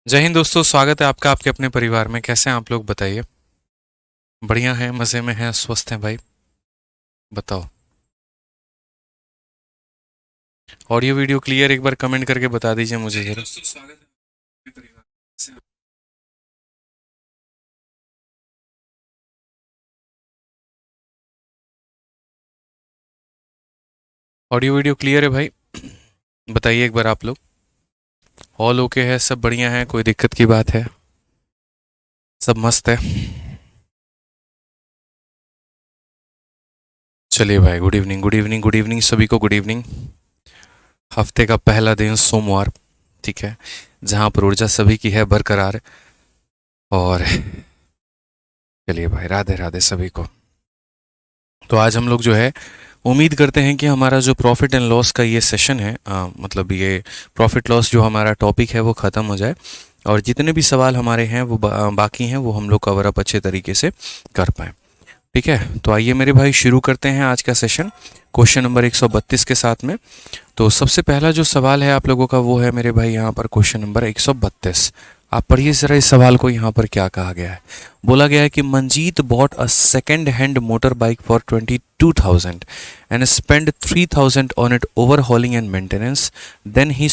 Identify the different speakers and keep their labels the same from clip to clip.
Speaker 1: जय हिंद दोस्तों, स्वागत है आपका आपके अपने परिवार में। कैसे हैं आप लोग, बताइए। बढ़िया हैं, मज़े में हैं, स्वस्थ हैं भाई। बताओ। ऑडियो वीडियो क्लियर, एक बार कमेंट करके बता दीजिए मुझे जरा। दोस्तों स्वागत है आपके परिवार में। कैसे हैं? ऑडियो वीडियो क्लियर है भाई, बताइए एक बार आप लोग। ऑल ओके है, सब बढ़िया है, कोई दिक्कत की बात है? सब मस्त है। चलिए भाई, good evening good evening good evening सभी को, गुड इवनिंग। हफ्ते का पहला दिन सोमवार, ठीक है, जहाँ पर ऊर्जा सभी की है बरकरार। और चलिए भाई, राधे राधे सभी को। तो आज हम लोग जो है, उम्मीद करते हैं कि हमारा जो प्रॉफिट एंड लॉस का ये सेशन है, मतलब ये प्रॉफिट लॉस जो हमारा टॉपिक है वो ख़त्म हो जाए, और जितने भी सवाल हमारे हैं वो बाकी हैं वो हम लोग कवर अप अच्छे तरीके से कर पाएँ। ठीक है, तो आइए मेरे भाई शुरू करते हैं आज का सेशन क्वेश्चन नंबर 132 के साथ में। तो सबसे पहला जो सवाल है आप लोगों का वो है मेरे भाई यहाँ पर क्वेश्चन नंबर 132। आप पढ़िए जरा इस सवाल को, यहाँ पर क्या कहा गया है। बोला गया है कि Manjeet bought a second hand motor bike for 22,000 and spend 3,000 on it overhauling and maintenance. Then ही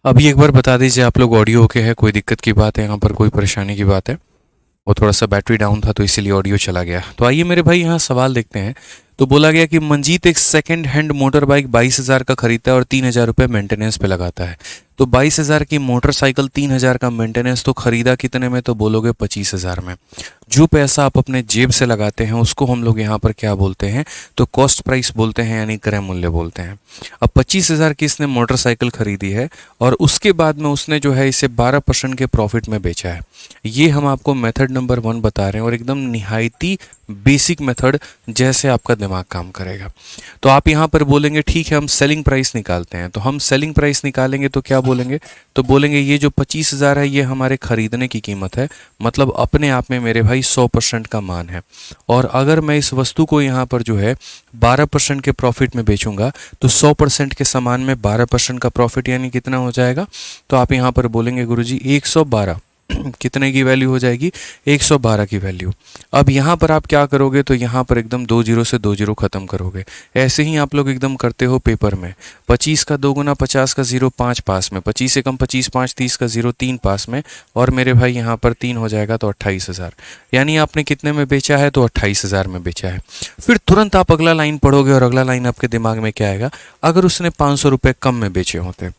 Speaker 1: अभी एक बार बता दीजिए आप लोग, ऑडियो ओके है? कोई दिक्कत की बात है यहाँ पर, कोई परेशानी की बात है? वो थोड़ा सा बैटरी डाउन था तो इसीलिए ऑडियो चला गया। तो आइए मेरे भाई यहाँ सवाल देखते हैं। तो बोला गया कि मंजीत एक सेकंड हैंड मोटर बाइक 22,000 का खरीदता है और 3,000 रुपये मेंटेनेंस पे लगाता है। तो 22,000 की मोटरसाइकिल, 3,000 का मेंटेनेंस, तो खरीदा कितने में? तो बोलोगे 25,000 में। जो पैसा आप अपने जेब से लगाते हैं उसको हम लोग यहाँ पर क्या बोलते हैं? तो कॉस्ट प्राइस बोलते हैं, यानी क्रय मूल्य बोलते हैं। अब 25,000 की इसने मोटरसाइकिल खरीदी है और उसके बाद में उसने जो है इसे 12% के प्रॉफिट में बेचा है। ये हम आपको मेथड नंबर 1 बता रहे हैं, और एकदम निहायती बेसिक मेथड, जैसे आपका दिमाग काम करेगा। तो आप यहाँ पर बोलेंगे ठीक है हम सेलिंग प्राइस निकालते हैं। तो हम सेलिंग प्राइस निकालेंगे तो क्या बोलेंगे? तो बोलेंगे ये जो 25,000 है ये हमारे खरीदने की कीमत है, मतलब अपने आप में मेरे भाई 100% का मान है। और अगर मैं इस वस्तु को यहाँ पर जो है 12% के प्रॉफिट में बेचूंगा तो 100% के सामान में 12% का प्रॉफिट, यानी कितना हो जाएगा? तो आप यहाँ पर बोलेंगे गुरुजी 112। कितने की वैल्यू हो जाएगी? 112 की वैल्यू। अब यहाँ पर आप क्या करोगे? तो यहाँ पर एकदम 2 जीरो से 2 जीरो खत्म करोगे। ऐसे ही आप लोग एकदम करते हो पेपर में। 25 का 2 गुना 50 का 0 5 पास में, 25 से कम 25 5 30 का 0 3 पास में, और मेरे भाई यहाँ पर 3 हो जाएगा तो 28,000। यानी आपने कितने में बेचा है? तो 28,000 में बेचा है। फिर तुरंत आप अगला लाइन पढ़ोगे और अगला लाइन आपके दिमाग में क्या आएगा? अगर उसने 500 रुपये कम में बेचे होते,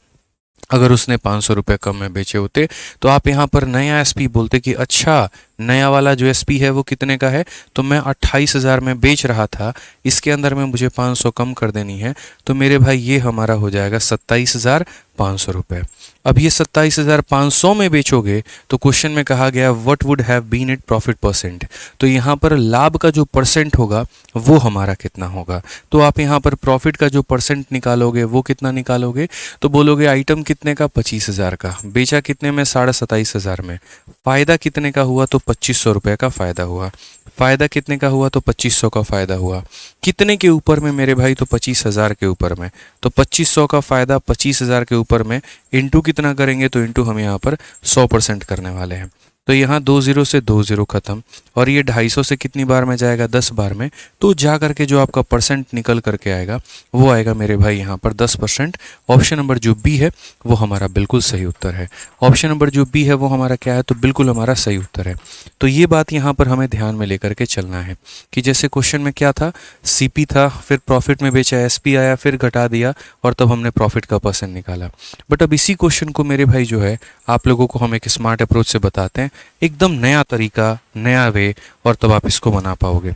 Speaker 1: अगर उसने 500 रुपये कम में बेचे होते, तो आप यहाँ पर नया एसपी बोलते कि अच्छा नया वाला जो एसपी है वो कितने का है, तो मैं 28,000 में बेच रहा था, इसके अंदर में मुझे 500 कम कर देनी है, तो मेरे भाई ये हमारा हो जाएगा 27,500 रुपये। अब ये 27,500 में बेचोगे तो क्वेश्चन में कहा गया what would have been it profit percent, तो यहाँ पर लाभ का जो परसेंट होगा वो हमारा कितना होगा। तो आप यहाँ पर प्रॉफिट का जो परसेंट निकालोगे वो कितना निकालोगे, तो बोलोगे आइटम कितने का, 25,000 का, बेचा कितने में, 27,500 में, फ़ायदा कितने का हुआ, तो 2,500 रुपये का फ़ायदा हुआ, फ़ायदा कितने का हुआ, तो 2,500 का फ़ायदा हुआ, कितने के ऊपर में मेरे भाई, तो 25,000 के ऊपर में, तो 2,500 का फ़ायदा 25,000 के ऊपर में इंटू कितना करेंगे, तो इंटू हम यहाँ पर 100% करने वाले हैं, तो यहाँ 2 0 से 2 0 खत्म, और ये 250 से कितनी बार में जाएगा, 10 बार में, तो जा करके जो आपका परसेंट निकल करके आएगा वो आएगा मेरे भाई यहाँ पर 10%। ऑप्शन नंबर जो बी है वो हमारा बिल्कुल सही उत्तर है। ऑप्शन नंबर जो बी है वो हमारा क्या है, तो बिल्कुल हमारा सही उत्तर है। तो ये बात यहाँ पर हमें ध्यान में लेकर के चलना है कि जैसे क्वेश्चन में क्या था, सीपी था, फिर प्रॉफिट में बेचा, एसपी आया, फिर घटा दिया, और तब हमने प्रॉफिट का परसेंट निकाला। बट अब इसी क्वेश्चन को मेरे भाई जो है आप लोगों को हम एक स्मार्ट अप्रोच से बताते हैं, एकदम नया तरीका, नया वे, और तब आप इसको बना पाओगे।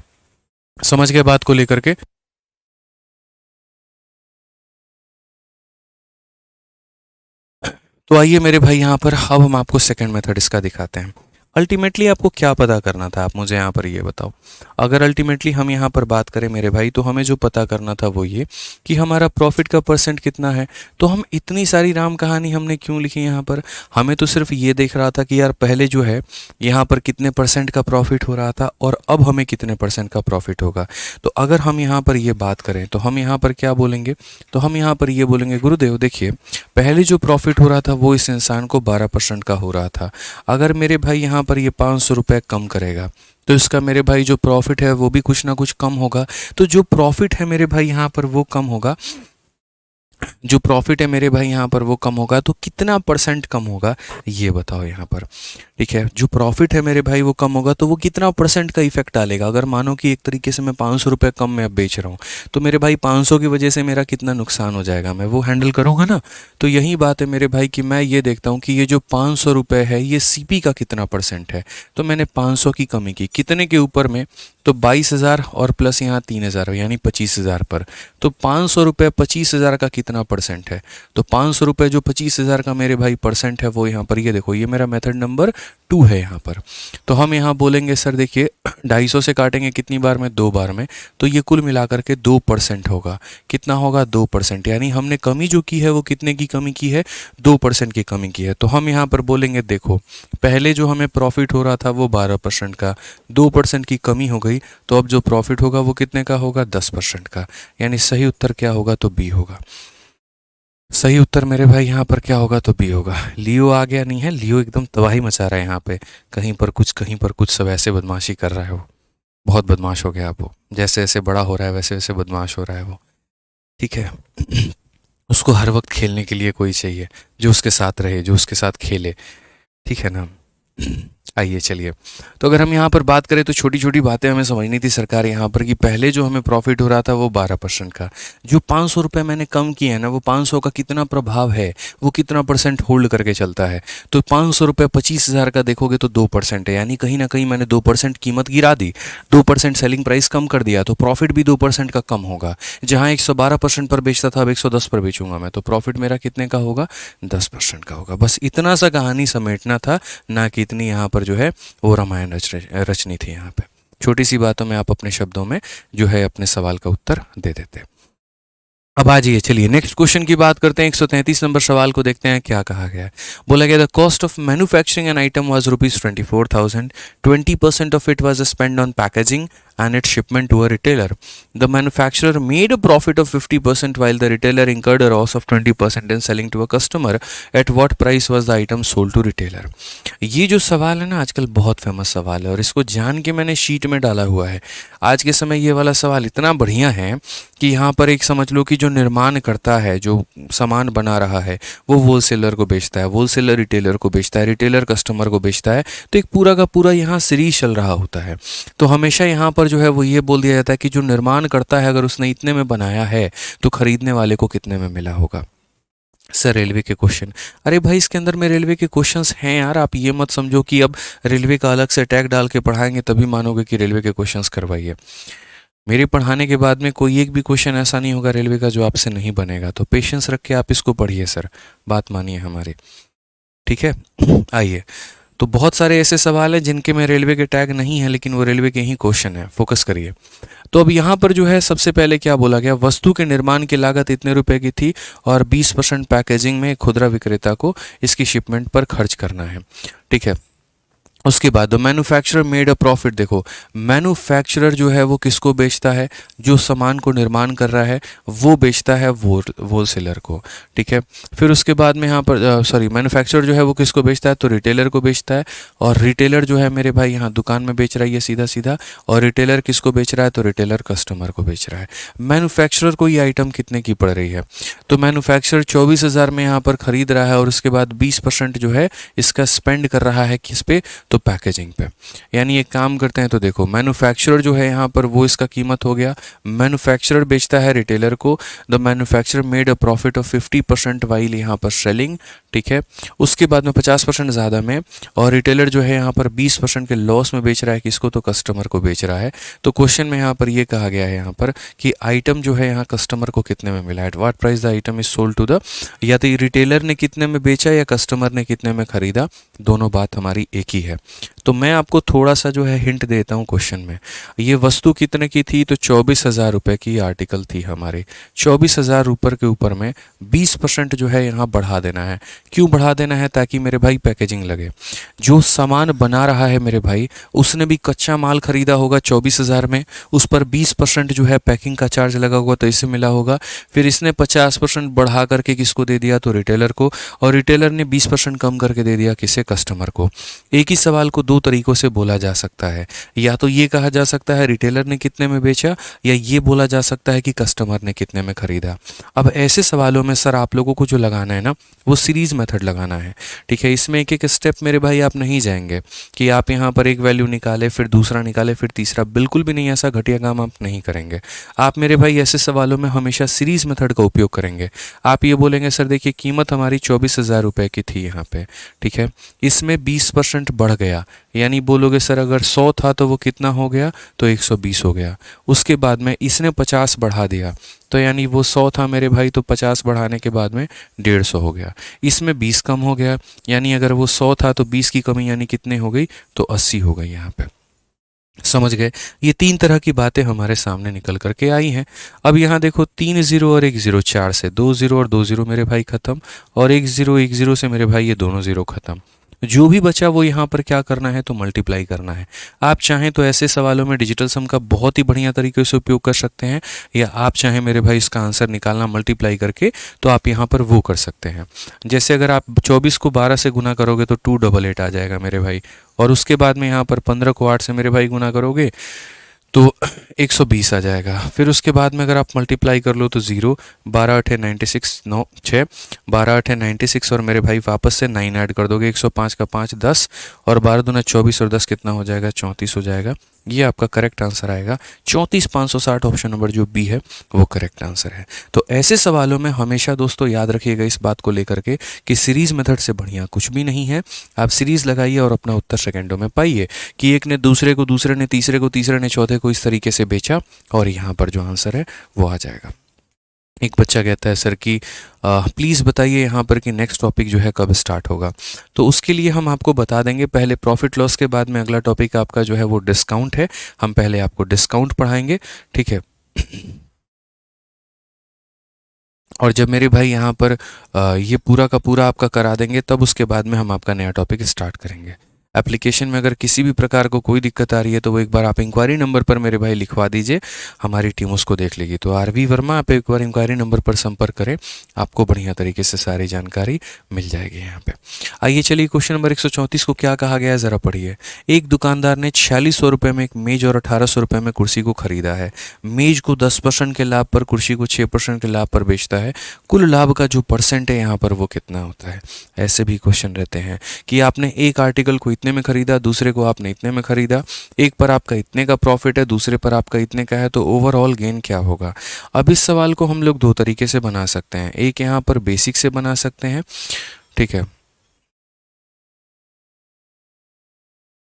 Speaker 1: समझ गए बात को लेकर के। तो आइए मेरे भाई यहाँ पर अब हम आपको सेकंड मेथड इसका दिखाते हैं। अल्टीमेटली आपको क्या पता करना था, आप मुझे यहाँ पर ये बताओ। अगर अल्टीमेटली हम यहाँ पर बात करें मेरे भाई, तो हमें जो पता करना था वो ये कि हमारा प्रॉफिट का परसेंट कितना है। तो हम इतनी सारी राम कहानी हमने क्यों लिखी यहाँ पर, हमें तो सिर्फ ये देख रहा था कि यार पहले जो है यहाँ पर कितने परसेंट का प्रॉफिट हो रहा था और अब हमें कितने परसेंट का प्रॉफिट होगा। तो अगर हम यहाँ पर ये बात करें तो हम यहाँ पर क्या बोलेंगे, तो हम यहाँ पर ये बोलेंगे गुरुदेव देखिए, पहले जो प्रॉफिट हो रहा था वो इस इंसान को 12% का हो रहा था। अगर मेरे भाई यहाँ पर ये 500 रुपये कम करेगा तो इसका मेरे भाई जो प्रॉफिट है वो भी कुछ ना कुछ कम होगा। तो जो प्रॉफिट है मेरे भाई यहाँ पर वो कम होगा, जो प्रॉफिट है मेरे भाई यहाँ पर वो कम होगा, तो कितना परसेंट कम होगा ये बताओ यहाँ पर। ठीक है, जो प्रॉफिट है मेरे भाई वो कम होगा तो वो कितना परसेंट का इफेक्ट डालेगा। अगर मानो कि एक तरीके से मैं 500 रुपये कम मैं अब बेच रहा हूँ, तो मेरे भाई 500 की वजह से मेरा कितना नुकसान हो जाएगा, मैं वो हैंडल करूँगा ना। तो यही बात है मेरे भाई कि मैं ये देखता हूँ कि ये जो 500 रुपये है ये सीपी का कितना परसेंट है। तो मैंने 500 की कमी की, कितने के ऊपर में, तो 22,000 और प्लस यहाँ 3,000 यानी 25,000 पर। तो 500 रुपये 25,000 का कितना परसेंट है, तो 500 रुपये जो 25,000 का मेरे भाई परसेंट है वो यहाँ पर ये देखो, ये मेरा मेथड नंबर 2 है यहाँ पर। तो हम यहाँ बोलेंगे सर देखिए 250 से काटेंगे कितनी बार में, 2 बार में, तो ये कुल मिलाकर के 2% होगा। कितना होगा, 2%, यानी हमने कमी जो की है वो कितने की कमी की है, 2% की कमी की है। तो हम यहाँ पर बोलेंगे देखो पहले जो हमें प्रॉफिट हो रहा था वो 12% का, 2% की कमी हो गई, तो अब जो प्रॉफिट होगा वो कितने का होगा, 10% का। यानी सही उत्तर क्या होगा, तो बी होगा। सही उत्तर मेरे भाई यहाँ पर क्या होगा, तो बी होगा। लियो आ गया नहीं है, लियो एकदम तबाही मचा रहा है यहाँ पे, कहीं पर कुछ कहीं पर कुछ, सब ऐसे बदमाशी कर रहा है वो, बहुत बदमाश हो गया अब वो, जैसे जैसे बड़ा हो रहा है वैसे वैसे बदमाश हो रहा है वो। ठीक है उसको हर वक्त खेलने के लिए कोई चाहिए जो उसके साथ रहे, जो उसके साथ खेले, ठीक है ना। आइए चलिए, तो अगर हम यहाँ पर बात करें तो छोटी छोटी बातें हमें समझनी थी सरकार यहाँ पर कि पहले जो हमें प्रॉफिट हो रहा था वो 12% का, जो 500 रुपये मैंने कम किया है ना, वो 500 का कितना प्रभाव है, वो कितना परसेंट होल्ड करके चलता है। तो 500 रुपये 25,000 का देखोगे तो 2% है, यानी कहीं ना कहीं मैंने 2% कीमत गिरा दी, 2% सेलिंग प्राइस कम कर दिया, तो प्रॉफिट भी 2% का कम होगा। जहाँ 112% पर बेचता था अब 110 पर बेचूंगा मैं, तो प्रॉफिट मेरा कितने का होगा, 10% का होगा। बस इतना सा कहानी समेटना था, ना कि इतनी यहाँ पर जो है वो रामायण रचनी थी। यहाँ पे छोटी सी बातों में आप अपने शब्दों में जो है अपने सवाल का उत्तर दे देते। अब आ जाइए चलिए नेक्स्ट क्वेश्चन की बात करते हैं। 133 नंबर सवाल को देखते हैं क्या कहा गया है। बोला गया the cost of manufacturing an item was ₹24,000, 20% of it was spend on packaging and its shipment to a retailer. The manufacturer made a profit of 50% while the retailer incurred a loss of 20% in selling to a customer. At what price was the item sold to retailer? ये जो सवाल है ना आजकल बहुत famous सवाल है और इसको जान के मैंने शीट में डाला हुआ है। आज के समय ये वाला सवाल इतना बढ़िया है कि यहाँ पर एक समझ लो कि जो निर्माण करता है, जो सामान बना रहा है, वो होलसेलर को बेचता है, होलसेलर रिटेलर को बेचता है, रिटेलर कस्टमर को बेचता है, तो एक पूरा का पूरा यहाँ सीरीज चल रहा होता है। तो हमेशा यहाँ पर जो है वो ये बोल दिया जाता है कि जो निर्माण करता है अगर उसने इतने में बनाया है तो खरीदने वाले को कितने में मिला होगा। सर रेलवे के क्वेश्चन। अरे भाई इसके अंदर में रेलवे के क्वेश्चंस हैं यार, आप ये मत समझो कि अब रेलवे का अलग से टैग डाल के पढ़ाएंगे तभी मानोगे कि रेलवे के क्वेश्चंस करवाइए। मेरे पढ़ाने के बाद में कोई एक भी क्वेश्चन ऐसा नहीं होगा रेलवे का जो आपसे नहीं बनेगा, तो पेशेंस रख के आप इसको पढ़िए सर, बात मानिए हमारी, ठीक है। आइए, तो बहुत सारे ऐसे सवाल हैं जिनके में रेलवे के टैग नहीं है लेकिन वो रेलवे के ही क्वेश्चन है, फोकस करिए। तो अब यहाँ पर जो है सबसे पहले क्या बोला गया, वस्तु के निर्माण की लागत इतने रुपए की थी और 20% पैकेजिंग में खुदरा विक्रेता को इसकी शिपमेंट पर खर्च करना है, ठीक है। उसके बाद the manufacturer made a profit. देखो मैन्युफैक्चरर जो है वो किसको बेचता है, जो सामान को निर्माण कर रहा है वो बेचता है होलसेलर को, ठीक है। फिर उसके बाद में यहाँ पर सॉरी मैन्युफैक्चरर जो है वो किसको बेचता है, तो रिटेलर को बेचता है, और रिटेलर जो है मेरे भाई यहाँ दुकान में बेच रहा है ये सीधा सीधा, और रिटेलर किसको बेच रहा है, तो रिटेलर कस्टमर को बेच रहा है। मैन्युफैक्चरर को ये आइटम कितने की पड़ रही है, तो मैन्युफैक्चरर 24,000 में यहाँ पर खरीद रहा है और उसके बाद 20% जो है इसका स्पेंड कर रहा है किस पे, तो पैकेजिंग पे। यानी एक काम करते हैं, तो देखो मैन्युफैक्चरर जो है यहाँ पर वो इसका कीमत हो गया, मैन्युफैक्चरर बेचता है रिटेलर को, the manufacturer made a profit of 50% while यहाँ पर सेलिंग, ठीक है। उसके बाद में 50% ज़्यादा में, और रिटेलर जो है यहाँ पर 20% के लॉस में बेच रहा है किसको, तो कस्टमर को बेच रहा है। तो क्वेश्चन में यहाँ पर ये कहा गया है यहाँ पर कि आइटम जो है यहाँ कस्टमर को कितने में मिला है, what price the item is sold to the, या तो रिटेलर ने कितने में बेचा या कस्टमर ने कितने में खरीदा, दोनों बात हमारी एक ही है। तो मैं आपको थोड़ा सा जो है हिंट देता हूँ क्वेश्चन में, ये वस्तु कितने की थी, तो 24,000 रुपये की आर्टिकल थी हमारी, 24,000 रुपये के ऊपर में 20% जो है यहाँ बढ़ा देना है। क्यों बढ़ा देना है, ताकि मेरे भाई पैकेजिंग लगे। जो सामान बना रहा है मेरे भाई उसने भी कच्चा माल खरीदा होगा 24,000 में, उस पर 20% जो है पैकिंग का चार्ज लगा होगा तो इसे मिला होगा, फिर इसने 50% बढ़ा करके किसको दे दिया, तो रिटेलर को, और रिटेलर ने 20% कम करके दे दिया किसे, कस्टमर को। एक ही सवाल को दो तरीकों से बोला जा सकता है, या तो ये कहा जा सकता है रिटेलर ने कितने में बेचा, या ये बोला जा सकता है कि कस्टमर ने कितने में खरीदा। अब ऐसे सवालों में सर आप लोगों को जो लगाना है ना वो सीरीज मेथड लगाना है, ठीक है। इसमें एक एक स्टेप मेरे भाई आप नहीं जाएंगे कि आप यहाँ पर एक वैल्यू निकाले फिर दूसरा निकाले फिर तीसरा, बिल्कुल भी नहीं, ऐसा घटिया काम आप नहीं करेंगे। आप मेरे भाई ऐसे सवालों में हमेशा सीरीज मेथड का उपयोग करेंगे। आप ये बोलेंगे सर देखिए कीमत हमारी 24,000 रुपये की थी यहाँ पे, ठीक है, इसमें 20% बढ़ गया, यानी बोलोगे सर अगर 100 था तो वो कितना हो गया, तो 120 हो गया। उसके बाद में इसने 50 बढ़ा दिया, तो यानी वो 100 था मेरे भाई तो 50 बढ़ाने के बाद में 150 हो गया। इसमें 20 कम हो गया, यानी अगर वो 100 था तो 20 की कमी यानी कितने हो गई, तो 80 हो गई यहाँ पे। समझ गए, ये तीन तरह की बातें हमारे सामने निकल करके आई हैं। अब यहाँ देखो 3 0 और 1 0, 4 से 2 0 और 2 0 मेरे भाई ख़त्म, और 1 0 1 0 से मेरे भाई ये दोनों ज़ीरो ख़त्म। जो भी बचा वो यहाँ पर क्या करना है, तो मल्टीप्लाई करना है। आप चाहें तो ऐसे सवालों में डिजिटल सम का बहुत ही बढ़िया तरीके से उपयोग कर सकते हैं, या आप चाहें मेरे भाई इसका आंसर निकालना मल्टीप्लाई करके, तो आप यहाँ पर वो कर सकते हैं। जैसे अगर आप 24 को 12 से गुना करोगे तो 288 आ जाएगा मेरे भाई, और उसके बाद में यहाँ पर 15 को 8 से मेरे भाई गुना करोगे तो 120 आ जाएगा। फिर उसके बाद में अगर आप मल्टीप्लाई कर लो तो 0, 12 8 96, 9 6, 12 8 96, और मेरे भाई वापस से 9 ऐड कर दोगे, 105 का 5 10, और 12 दूना 24 और 10 कितना हो जाएगा, 34 हो जाएगा। ये आपका करेक्ट आंसर आएगा 34,560, ऑप्शन नंबर जो बी है वो करेक्ट आंसर है। तो ऐसे सवालों में हमेशा दोस्तों याद रखिएगा इस बात को लेकर के कि सीरीज मेथड से बढ़िया कुछ भी नहीं है। आप सीरीज लगाइए और अपना उत्तर सेकंडों में पाइए कि एक ने दूसरे को, दूसरे ने तीसरे को, तीसरे ने चौथे को इस तरीके से बेचा, और यहाँ पर जो आंसर है वो आ जाएगा। एक बच्चा कहता है सर कि प्लीज़ बताइए यहाँ पर कि नेक्स्ट टॉपिक जो है कब स्टार्ट होगा। तो उसके लिए हम आपको बता देंगे, पहले प्रॉफिट लॉस के बाद में अगला टॉपिक आपका जो है वो डिस्काउंट है। हम पहले आपको डिस्काउंट पढ़ाएंगे, ठीक है। और जब मेरे भाई यहाँ पर ये पूरा का पूरा आपका करा देंगे तब उसके बाद में हम आपका नया टॉपिक स्टार्ट करेंगे। एप्लीकेशन में अगर किसी भी प्रकार को कोई दिक्कत आ रही है तो वो एक बार आप इंक्वायरी नंबर पर मेरे भाई लिखवा दीजिए, हमारी टीम उसको देख लेगी। तो आरवी वर्मा, आप एक बार इंक्वायरी नंबर पर संपर्क करें, आपको बढ़िया तरीके से सारी जानकारी मिल जाएगी यहाँ पे। आइए चलिए क्वेश्चन नंबर 134 को क्या कहा गया है ज़रा पढ़िए। एक दुकानदार ने 4600 रुपये में एक मेज और 1800 रुपये में कुर्सी को खरीदा है। मेज को 10% के लाभ पर, कुर्सी को 6% के लाभ पर बेचता है। कुल लाभ का जो परसेंट है यहाँ पर वो कितना होता है। ऐसे भी क्वेश्चन रहते हैं कि आपने एक आर्टिकल को इतने में खरीदा, दूसरे को आपने इतने में खरीदा, एक पर आपका इतने का प्रॉफिट है, दूसरे पर आपका इतने का है, तो ओवरऑल गेन क्या होगा। अब इस सवाल को हम लोग दो तरीके से बना सकते हैं, एक यहाँ पर बेसिक से बना सकते हैं, ठीक है,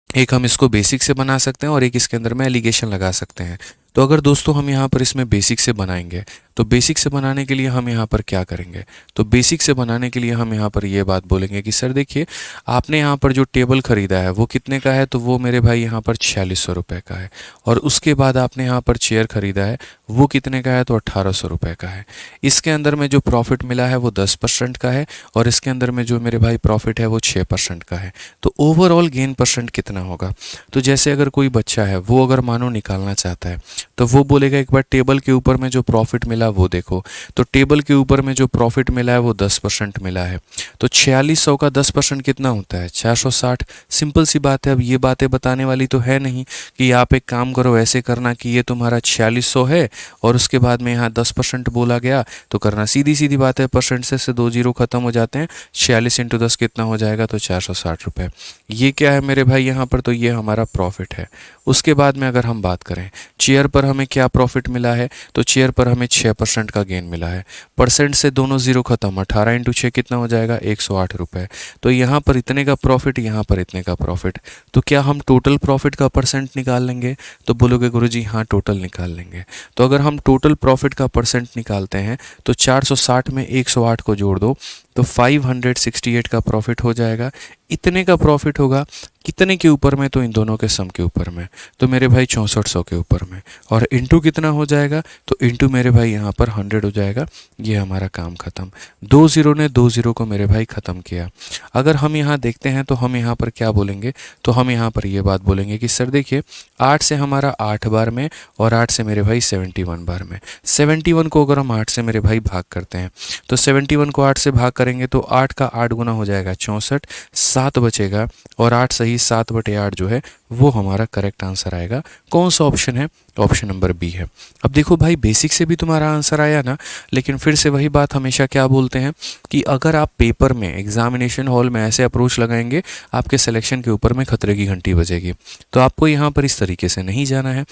Speaker 1: एक हम इसको बेसिक से बना सकते हैं और एक इसके अंदर में एलिगेशन लगा सकते हैं। तो अगर दोस्तों हम यहाँ पर इसमें बेसिक से बनाएंगे, तो बेसिक से बनाने के लिए हम यहाँ पर क्या करेंगे, तो बेसिक से बनाने के लिए हम यहाँ पर ये बात बोलेंगे कि सर देखिए, आपने यहाँ पर जो टेबल खरीदा है वो कितने का है, तो वो मेरे भाई यहाँ पर 4600 रुपये का है। और उसके बाद आपने यहाँ पर चेयर खरीदा है, वो कितने का है, तो 1800 रुपये का है। इसके अंदर में जो प्रॉफिट मिला है वो 10% का है, और इसके अंदर में जो मेरे भाई प्रॉफिट है वो 6% का है। तो ओवरऑल गेन परसेंट कितना होगा। तो जैसे अगर कोई बच्चा है वो अगर मानो निकालना चाहता है, तो वो बोलेगा एक बार टेबल के ऊपर में जो प्रॉफिट मिला वो देखो। तो टेबल के ऊपर में जो प्रॉफिट मिला है वो 10% मिला है। तो 4600 का 10% कितना होता है, 460। सिंपल सी बात है। अब ये बातें बताने वाली तो है नहीं कि आप एक काम करो, ऐसे करना कि ये तुम्हारा 4600 है और उसके बाद में यहाँ 10% बोला गया, तो करना सीधी सीधी बात है, परसेंट से 2 जीरो खत्म हो जाते हैं। 46 इंटू 10 कितना हो जाएगा, तो 460 रुपये। ये क्या है मेरे भाई यहाँ पर, तो ये हमारा प्रॉफिट है। उसके बाद में अगर हम बात करें चेयर पर हमें क्या प्रॉफिट मिला है, तो चेयर पर हमें 6% का गेन मिला है। परसेंट से दोनों जीरो खत्म, 18 इंटू 6 कितना हो जाएगा, 108 रुपये। तो यहाँ पर इतने का प्रॉफिट, यहाँ पर इतने का प्रॉफिट। तो क्या हम टोटल प्रॉफिट का परसेंट निकाल लेंगे, तो बोलोगे गुरुजी हाँ टोटल निकाल लेंगे। तो अगर हम टोटल प्रॉफिट का परसेंट निकालते हैं तो 460 में 108 को जोड़ दो तो 568 का प्रॉफिट हो जाएगा। इतने का प्रॉफिट होगा कितने के ऊपर में, तो इन दोनों के सम के ऊपर में, तो मेरे भाई 6400 के ऊपर में। और इंटू कितना हो जाएगा, तो इंटू मेरे भाई यहाँ पर 100 हो जाएगा। ये हमारा काम खत्म। 2 जीरो ने 2 जीरो को मेरे भाई ख़त्म किया। अगर हम यहाँ देखते हैं तो हम यहाँ पर क्या बोलेंगे, तो हम यहाँ पर ये बात बोलेंगे कि सर देखिए 8 से हमारा 8 बार में और 8 से मेरे भाई 71 बार में। 71 को अगर हम 8 से मेरे भाई भाग करते हैं तो 71 को 8 से भाग करेंगे तो 8 का 8 गुना हो जाएगा 64, 7 बचेगा और 8 सही 7/8 जो है वो हमारा करेक्ट आंसर आएगा। कौन सा ऑप्शन है, ऑप्शन नंबर बी है। अब देखो भाई बेसिक से भी तुम्हारा आंसर आया ना, लेकिन फिर से वही बात हमेशा क्या बोलते हैं कि अगर आप पेपर में एग्जामिनेशन हॉल में ऐसे अप्रोच लगाएंगे आपके सिलेक्शन के ऊपर में खतरे की घंटी बजेगी। तो आपको यहाँ पर इस तरीके से नहीं जाना है।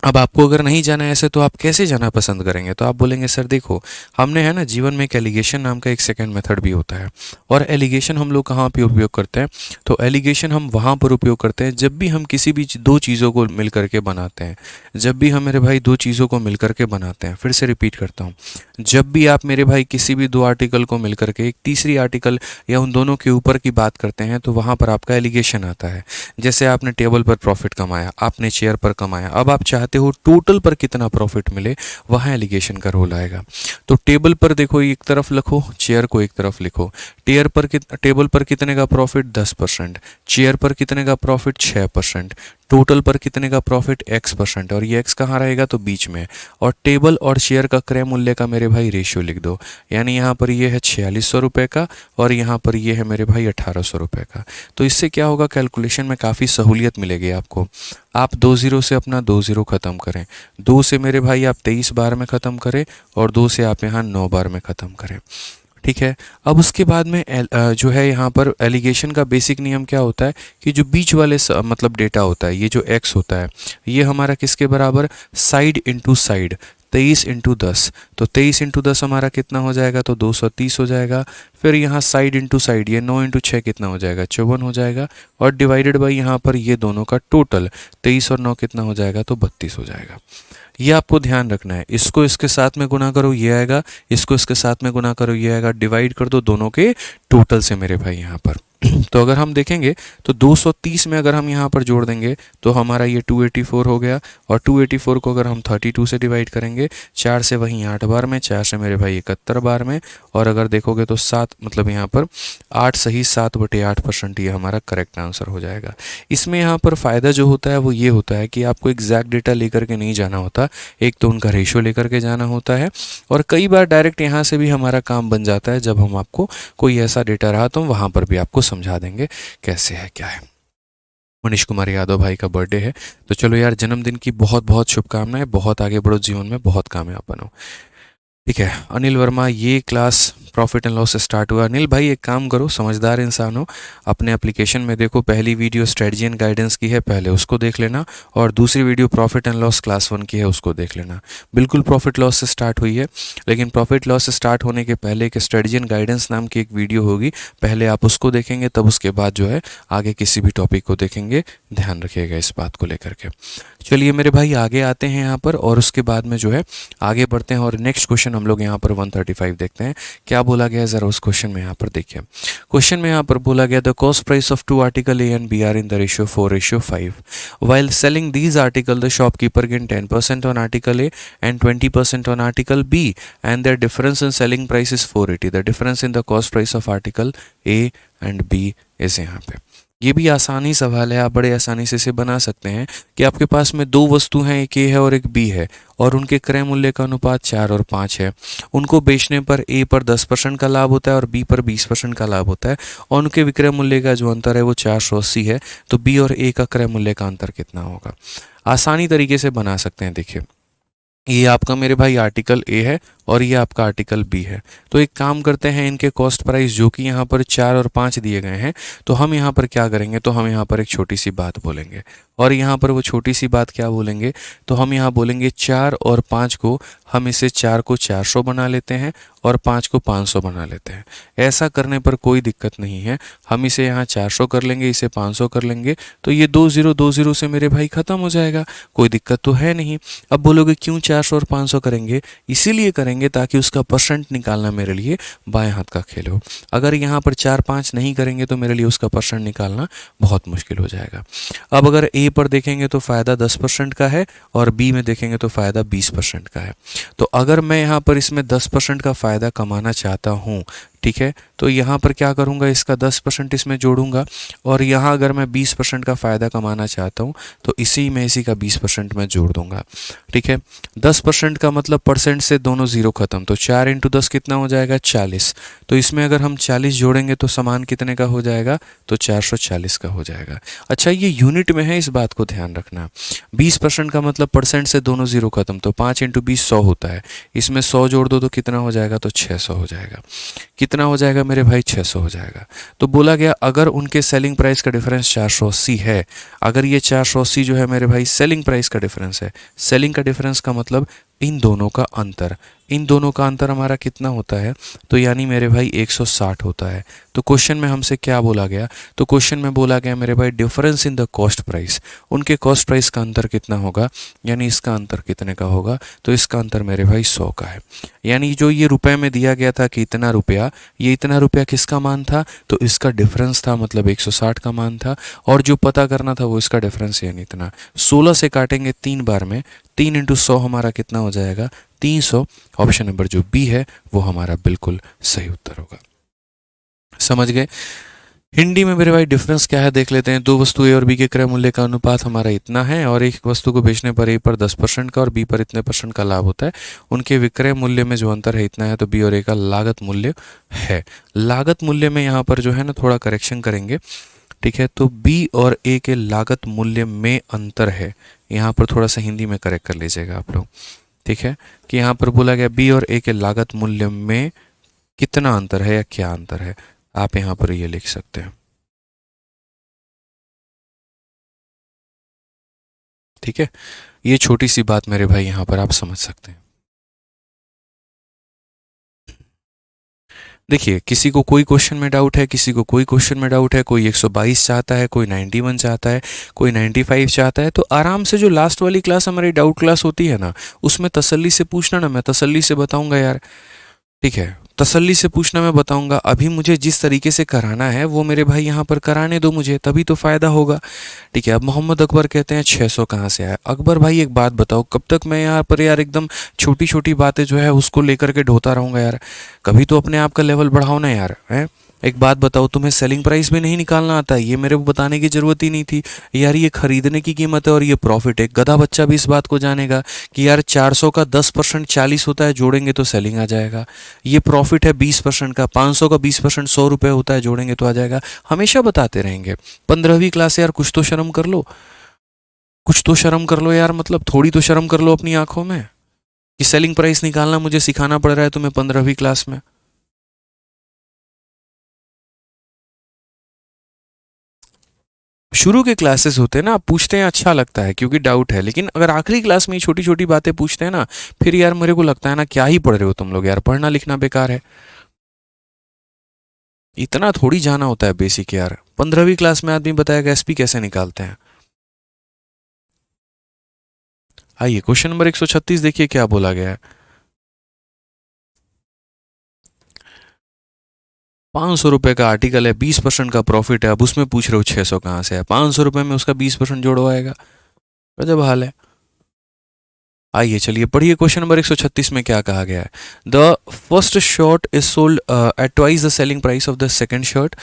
Speaker 1: अब आपको अगर नहीं जाना है ऐसे तो आप कैसे जाना पसंद करेंगे, तो आप बोलेंगे सर देखो हमने है ना जीवन में एक एलिगेशन नाम का एक सेकंड मेथड भी होता है। और एलिगेशन हम लोग कहाँ पे उपयोग करते हैं, तो एलिगेशन हम वहाँ पर उपयोग करते हैं जब भी हम किसी भी दो चीज़ों को मिल करके बनाते हैं। जब भी हम मेरे भाई दो चीज़ों को मिल करके बनाते हैं, फिर से रिपीट करता हूँ, जब भी आप मेरे भाई किसी भी दो आर्टिकल को मिल करके एक तीसरी आर्टिकल या उन दोनों के ऊपर की बात करते हैं तो वहाँ पर आपका एलिगेशन आता है। जैसे आपने टेबल पर प्रॉफिट कमाया, आपने चेयर पर कमाया, अब आप चाहते हो टोटल पर कितना प्रॉफिट मिले, वहाँ एलिगेशन का रोल आएगा। तो टेबल पर देखो एक तरफ लिखो, चेयर को एक तरफ लिखो। टेबल पर कितने का प्रॉफिट 10%, चेयर पर कितने का प्रॉफिट 6%, टोटल पर कितने का प्रॉफिट x%, और ये x कहाँ रहेगा तो बीच में। और टेबल और शेयर का क्रय मूल्य का मेरे भाई रेशियो लिख दो, यानी यहाँ पर ये है 4600 रुपये का और यहाँ पर ये है मेरे भाई 1800 रुपये का। तो इससे क्या होगा, कैलकुलेशन में काफ़ी सहूलियत मिलेगी आपको। आप 2 जीरो से अपना 2 जीरो ख़त्म करें, 2 से मेरे भाई आप 23 बार में ख़त्म करें और 2 से आप यहाँ 9 बार में ख़त्म करें। ठीक है। अब उसके बाद में जो है यहाँ पर एलिगेशन का बेसिक नियम क्या होता है कि जो बीच वाले मतलब डेटा होता है, ये जो x होता है ये हमारा किसके बराबर, साइड इंटू साइड, 23 इंटू 10। तो 23 इंटू 10 हमारा कितना हो जाएगा, तो 230 हो जाएगा। फिर यहाँ साइड इंटू साइड, ये 9 इंटू 6 कितना हो जाएगा, 54 हो जाएगा। और डिवाइडेड बाई यहाँ पर ये दोनों का टोटल 23 और 9 कितना हो जाएगा, तो 32 हो जाएगा। ये आपको ध्यान रखना है। इसको इसके साथ में गुना करो ये आएगा, इसको इसके साथ में गुना करो ये आएगा, डिवाइड कर दो दोनों के टोटल से मेरे भाई यहाँ पर। तो अगर हम देखेंगे तो 230 में अगर हम यहाँ पर जोड़ देंगे तो हमारा ये 284 हो गया। और 284 को अगर हम 32 से डिवाइड करेंगे, 4 से वहीं 8 बार में, 4 से मेरे भाई 71 बार में, और अगर देखोगे तो 7 मतलब यहाँ पर 8 सही 7/8% ये हमारा करेक्ट आंसर हो जाएगा। इसमें यहाँ पर फ़ायदा जो होता है वो ये होता है कि आपको एग्जैक्ट डेटा लेकर के नहीं जाना होता, एक तो उनका रेशियो लेकर के जाना होता है, और कई बार डायरेक्ट यहाँ से भी हमारा काम बन जाता है। जब हम आपको कोई ऐसा डेटा रहा तो हम वहाँ पर भी आपको समझा देंगे कैसे है क्या है। मनीष कुमार यादव भाई का बर्थडे है, तो चलो यार जन्मदिन की बहुत बहुत शुभकामनाएं, बहुत आगे बढ़ो जीवन में, बहुत कामयाब बनो। ठीक है अनिल वर्मा, ये क्लास प्रॉफिट एंड लॉस से स्टार्ट हुआ। अनिल भाई एक काम करो, समझदार इंसान हो, अपने एप्लीकेशन में देखो, पहली वीडियो स्ट्रेटजी एंड गाइडेंस की है, पहले उसको देख लेना, और दूसरी video profit and loss class 1 की है, उसको देख लेना। बिल्कुल प्रॉफिट लॉस से स्टार्ट हुई है, लेकिन प्रॉफिट लॉस से स्टार्ट होने के पहले एक स्ट्रेटजी एंड गाइडेंस नाम की एक वीडियो होगी, पहले आप उसको देखेंगे, तब उसके बाद जो है आगे किसी भी टॉपिक को देखेंगे। ध्यान रखिएगा इस बात को लेकर के। चलिए मेरे भाई आगे आते हैं यहाँ पर, और उसके बाद में जो है आगे बढ़ते हैं, और नेक्स्ट क्वेश्चन हम लोग यहाँ पर 135 देखते हैं क्या बोला गया है, जरा उस क्वेश्चन में यहाँ पर देखिए। क्वेश्चन में यहाँ पर बोला गया the cost price of two article A and B are in the ratio 4:5। While selling these article the shopkeeper gain 10% on article A and 20% on article B and the difference in selling price is 480। The difference in the cost price of article A and B is यहाँ पे। ये भी आसानी सवाल है, आप बड़े आसानी से इसे बना सकते हैं कि आपके पास में दो वस्तु हैं, एक ए है और एक बी है, और उनके क्रय मूल्य का अनुपात 4 और 5 है। उनको बेचने पर ए पर 10% का लाभ होता है और बी पर 20% का लाभ होता है, और उनके विक्रय मूल्य का जो अंतर है वो 480 है। तो बी और ए का क्रय मूल्य का अंतर कितना होगा? आसानी तरीके से बना सकते हैं। देखिए ये आपका मेरे भाई आर्टिकल ए है और ये आपका आर्टिकल बी है। तो एक काम करते हैं, इनके कॉस्ट प्राइस जो कि यहाँ पर 4 और 5 दिए गए हैं, तो हम यहाँ पर क्या करेंगे, तो हम यहाँ पर एक छोटी सी बात बोलेंगे, और यहाँ पर वो छोटी सी बात क्या बोलेंगे, तो हम यहाँ बोलेंगे 4 और 5 को हम इसे 4 को 400 बना लेते हैं और 5 को 500 बना लेते हैं। ऐसा करने पर कोई दिक्कत नहीं है, हम इसे यहाँ 400 कर लेंगे, इसे 500 कर लेंगे, तो ये 20 से मेरे भाई ख़त्म हो जाएगा, कोई दिक्कत तो है नहीं। अब बोलोगे क्यों 400 और 500 करेंगे? इसीलिए करेंगे ताकि उसका परसेंट निकालना मेरे लिए बाएं हाथ का खेल हो। अगर यहाँ पर 4-5 नहीं करेंगे तो मेरे लिए उसका परसेंट निकालना बहुत मुश्किल हो जाएगा। अब अगर ए पर देखेंगे तो फ़ायदा 10% का है और बी में देखेंगे तो फ़ायदा 20% का है। तो अगर मैं यहाँ पर इसमें 10% का फ़ायदा कमाना चाहता हूँ, ठीक है, तो यहाँ पर क्या करूँगा, इसका 10% इसमें जोड़ूंगा, और यहाँ अगर मैं 20% का फ़ायदा कमाना चाहता हूँ तो इसी में इसी का 20% मैं जोड़ दूंगा। ठीक है, 10% का मतलब परसेंट से दोनों ज़ीरो ख़त्म, तो 4 × 10 कितना हो जाएगा? 40। तो इसमें अगर हम 40 जोड़ेंगे तो समान कितने का हो जाएगा? तो 440 का हो जाएगा। अच्छा ये यूनिट में है, इस बात को ध्यान रखना। 20% का मतलब परसेंट से दोनों ज़ीरो ख़त्म, तो 5 × 20 100 होता है, इसमें 100 जोड़ दो तो कितना हो जाएगा? तो 600 हो जाएगा। कितना हो जाएगा मेरे भाई? 600 हो जाएगा। तो बोला गया अगर उनके सेलिंग प्राइस का डिफरेंस 480 है, अगर ये 480 जो है मेरे भाई सेलिंग प्राइस का डिफरेंस है, सेलिंग का डिफरेंस का मतलब इन दोनों का अंतर, इन दोनों का अंतर हमारा कितना होता है? तो यानी मेरे भाई 160 होता है। तो क्वेश्चन में हमसे क्या बोला गया? तो क्वेश्चन में बोला गया मेरे भाई difference in the cost price, उनके कॉस्ट प्राइस का अंतर कितना होगा, यानी इसका अंतर कितने का होगा? तो इसका अंतर मेरे भाई 100 का है। यानी जो ये रुपए में दिया गया था कि इतना रुपया, ये इतना रुपया किसका मान था? तो इसका डिफरेंस था, मतलब 160 का मान था, और जो पता करना था वो इसका डिफरेंस यानी इतना। 16 से काटेंगे 3 बार में, 3 × 100 हमारा कितना हो जाएगा? 300। ऑप्शन नंबर जो बी है वो हमारा बिल्कुल सही उत्तर होगा। समझ गए? हिंदी में मेरे भाई डिफरेंस क्या है देख लेते हैं। दो वस्तु ए और बी के क्रय मूल्य का अनुपात हमारा इतना है, और एक वस्तु को बेचने पर ए पर 10% का और बी पर इतने % का लाभ होता है। उनके विक्रय मूल्य में जो अंतर है इतना है, तो बी और ए का लागत मूल्य है। लागत मूल्य में यहाँ पर जो है ना थोड़ा करेक्शन करेंगे, ठीक है, तो बी और ए के लागत मूल्य में अंतर है, यहाँ पर थोड़ा सा हिंदी में करेक्ट कर लीजिएगा आप लोग। ठीक है, कि यहाँ पर बोला गया बी और ए के लागत मूल्य में कितना अंतर है या क्या अंतर है, आप यहाँ पर ये लिख सकते हैं। ठीक है, ये छोटी सी बात मेरे भाई यहाँ पर आप समझ सकते हैं। देखिए किसी को कोई क्वेश्चन में डाउट है, किसी को कोई क्वेश्चन में डाउट है, कोई 122 चाहता है, कोई 91 चाहता है, कोई 95 चाहता है, तो आराम से जो लास्ट वाली क्लास हमारी डाउट क्लास होती है ना, उसमें तसल्ली से पूछना ना, मैं तसल्ली से बताऊंगा यार। ठीक है, तसल्ली से पूछना, मैं बताऊंगा। अभी मुझे जिस तरीके से कराना है वो मेरे भाई यहाँ पर कराने दो मुझे, तभी तो फ़ायदा होगा। ठीक है, अब मोहम्मद अकबर कहते हैं 600 कहाँ से आया? अकबर भाई एक बात बताओ, कब तक मैं यहाँ पर यार एकदम छोटी छोटी बातें जो है उसको लेकर के ढोता रहूँगा यार? कभी तो अपने आप का लेवल बढ़ाओ ना यार, हैं? एक बात बताओ, तुम्हें सेलिंग प्राइस भी नहीं निकालना आता है, ये मेरे को बताने की ज़रूरत ही नहीं थी यार। ये खरीदने की कीमत है और ये प्रॉफिट है। गधा बच्चा भी इस बात को जानेगा कि यार 400 का 10% 40 होता है, जोड़ेंगे तो सेलिंग आ जाएगा। ये प्रॉफिट है 20% का, 500 का 20% 100 रुपये होता है, जोड़ेंगे तो आ जाएगा। हमेशा बताते रहेंगे। 15वीं क्लास यार, कुछ तो शर्म कर लो, कुछ तो शर्म कर लो यार, मतलब थोड़ी तो शर्म कर लो अपनी आंखों में। कि सेलिंग प्राइस निकालना मुझे सिखाना पड़ रहा है तुम्हें 15वीं क्लास में। शुरू के क्लासेस होते हैं ना, आप पूछते हैं अच्छा लगता है क्योंकि डाउट है, लेकिन अगर आखिरी क्लास में छोटी छोटी बातें पूछते हैं ना, फिर यार मेरे को लगता है ना क्या ही पढ़ रहे हो तुम लोग यार, पढ़ना लिखना बेकार है। इतना थोड़ी जाना होता है बेसिक यार। 15वीं क्लास में आदमी बताएगा एसपी कैसे निकालते हैं। आइए क्वेश्चन नंबर 136 देखिए क्या बोला गया है। 500 रुपए का आर्टिकल है, 20% का प्रॉफिट है, अब उसमें पूछ रहे हो 600 कहाँ से है। 500 रुपए में उसका 20% जोड़ो आएगा। गजब हाल है। आइए चलिए पढ़िए क्वेश्चन नंबर 136 में क्या कहा गया है। The first shirt is sold at twice the selling price of the second shirt.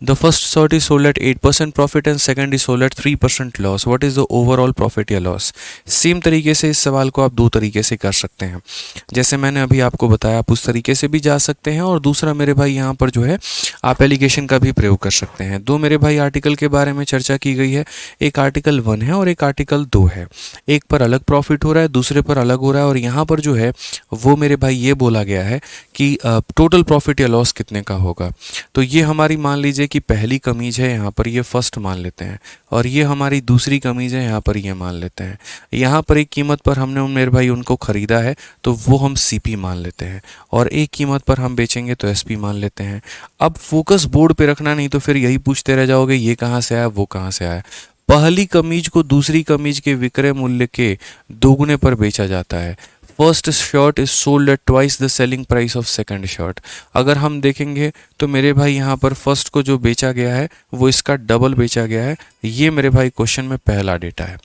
Speaker 1: The first short is sold at 8% profit and second is sold at 3% loss. What is the overall profit या loss? Same तरीके से इस सवाल को आप दो तरीके से कर सकते हैं। जैसे मैंने अभी आपको बताया आप उस तरीके से भी जा सकते हैं, और दूसरा मेरे भाई यहाँ पर जो है आप एलिगेशन का भी प्रयोग कर सकते हैं। दो मेरे भाई आर्टिकल के बारे में चर्चा की गई है, एक आर्टिकल 1 है और एक आर्टिकल 2 है। एक पर अलग प्रॉफिट हो रहा है, दूसरे पर अलग हो रहा है, और यहाँ पर जो है वो मेरे भाई ये बोला गया है कि टोटल प्रॉफिट या लॉस कितने का होगा। तो ये हमारी मान लीजिए कि पहली कमीज है, यहाँ पर ये फर्स्ट मान लेते हैं, और ये हमारी दूसरी कमीज है, यहाँ पर ये मान लेते हैं। यहाँ पर एक कीमत पर हमने मेरे भाई उनको ख़रीदा है तो वो हम सीपी मान लेते हैं, और एक कीमत पर हम बेचेंगे तो एसपी मान लेते हैं। अब फोकस बोर्ड पे रखना, नहीं तो फिर यही पूछते रह जाओगे ये कहाँ से आया वो कहाँ से आया। पहली कमीज को दूसरी कमीज के विक्रय मूल्य के दोगुने पर बेचा जाता है। First shirt is sold at twice the selling price of second shirt. अगर हम देखेंगे तो मेरे भाई यहाँ पर फर्स्ट को जो बेचा गया है वो इसका डबल बेचा गया है। ये मेरे भाई क्वेश्चन में पहला डेटा है,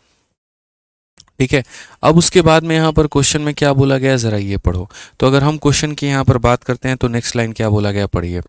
Speaker 1: ठीक है। अब उसके बाद में यहाँ पर क्वेश्चन में क्या बोला गया है जरा ये पढ़ो। तो अगर हम क्वेश्चन की यहाँ पर बात करते हैं तो नेक्स्ट लाइन क्या बोला गया पढ़िए।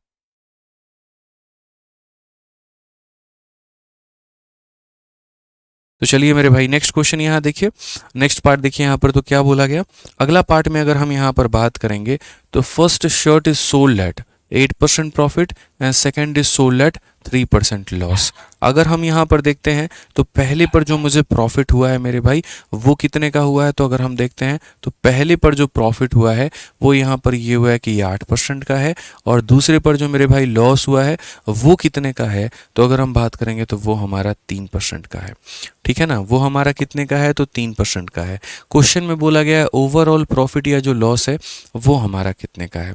Speaker 1: तो चलिए मेरे भाई नेक्स्ट क्वेश्चन यहाँ देखिए, नेक्स्ट पार्ट देखिए यहाँ पर तो क्या बोला गया। अगला पार्ट में अगर हम यहाँ पर बात करेंगे तो first shirt is sold at 8% profit and second is sold at 3% loss. अगर हम यहाँ पर देखते हैं तो पहले पर जो मुझे प्रॉफिट हुआ है मेरे भाई वो कितने का हुआ है। तो अगर हम देखते हैं तो पहले पर जो प्रॉफिट हुआ है वो यहाँ पर ये हुआ है कि ये 8% का है, और दूसरे पर जो मेरे भाई लॉस हुआ है वो कितने का है। तो अगर हम बात करेंगे तो वो हमारा 3% का है, ठीक है ना। वो हमारा कितने का है तो 3% का है। क्वेश्चन में बोला गया है ओवरऑल प्रॉफिट या जो लॉस है वो हमारा कितने का है।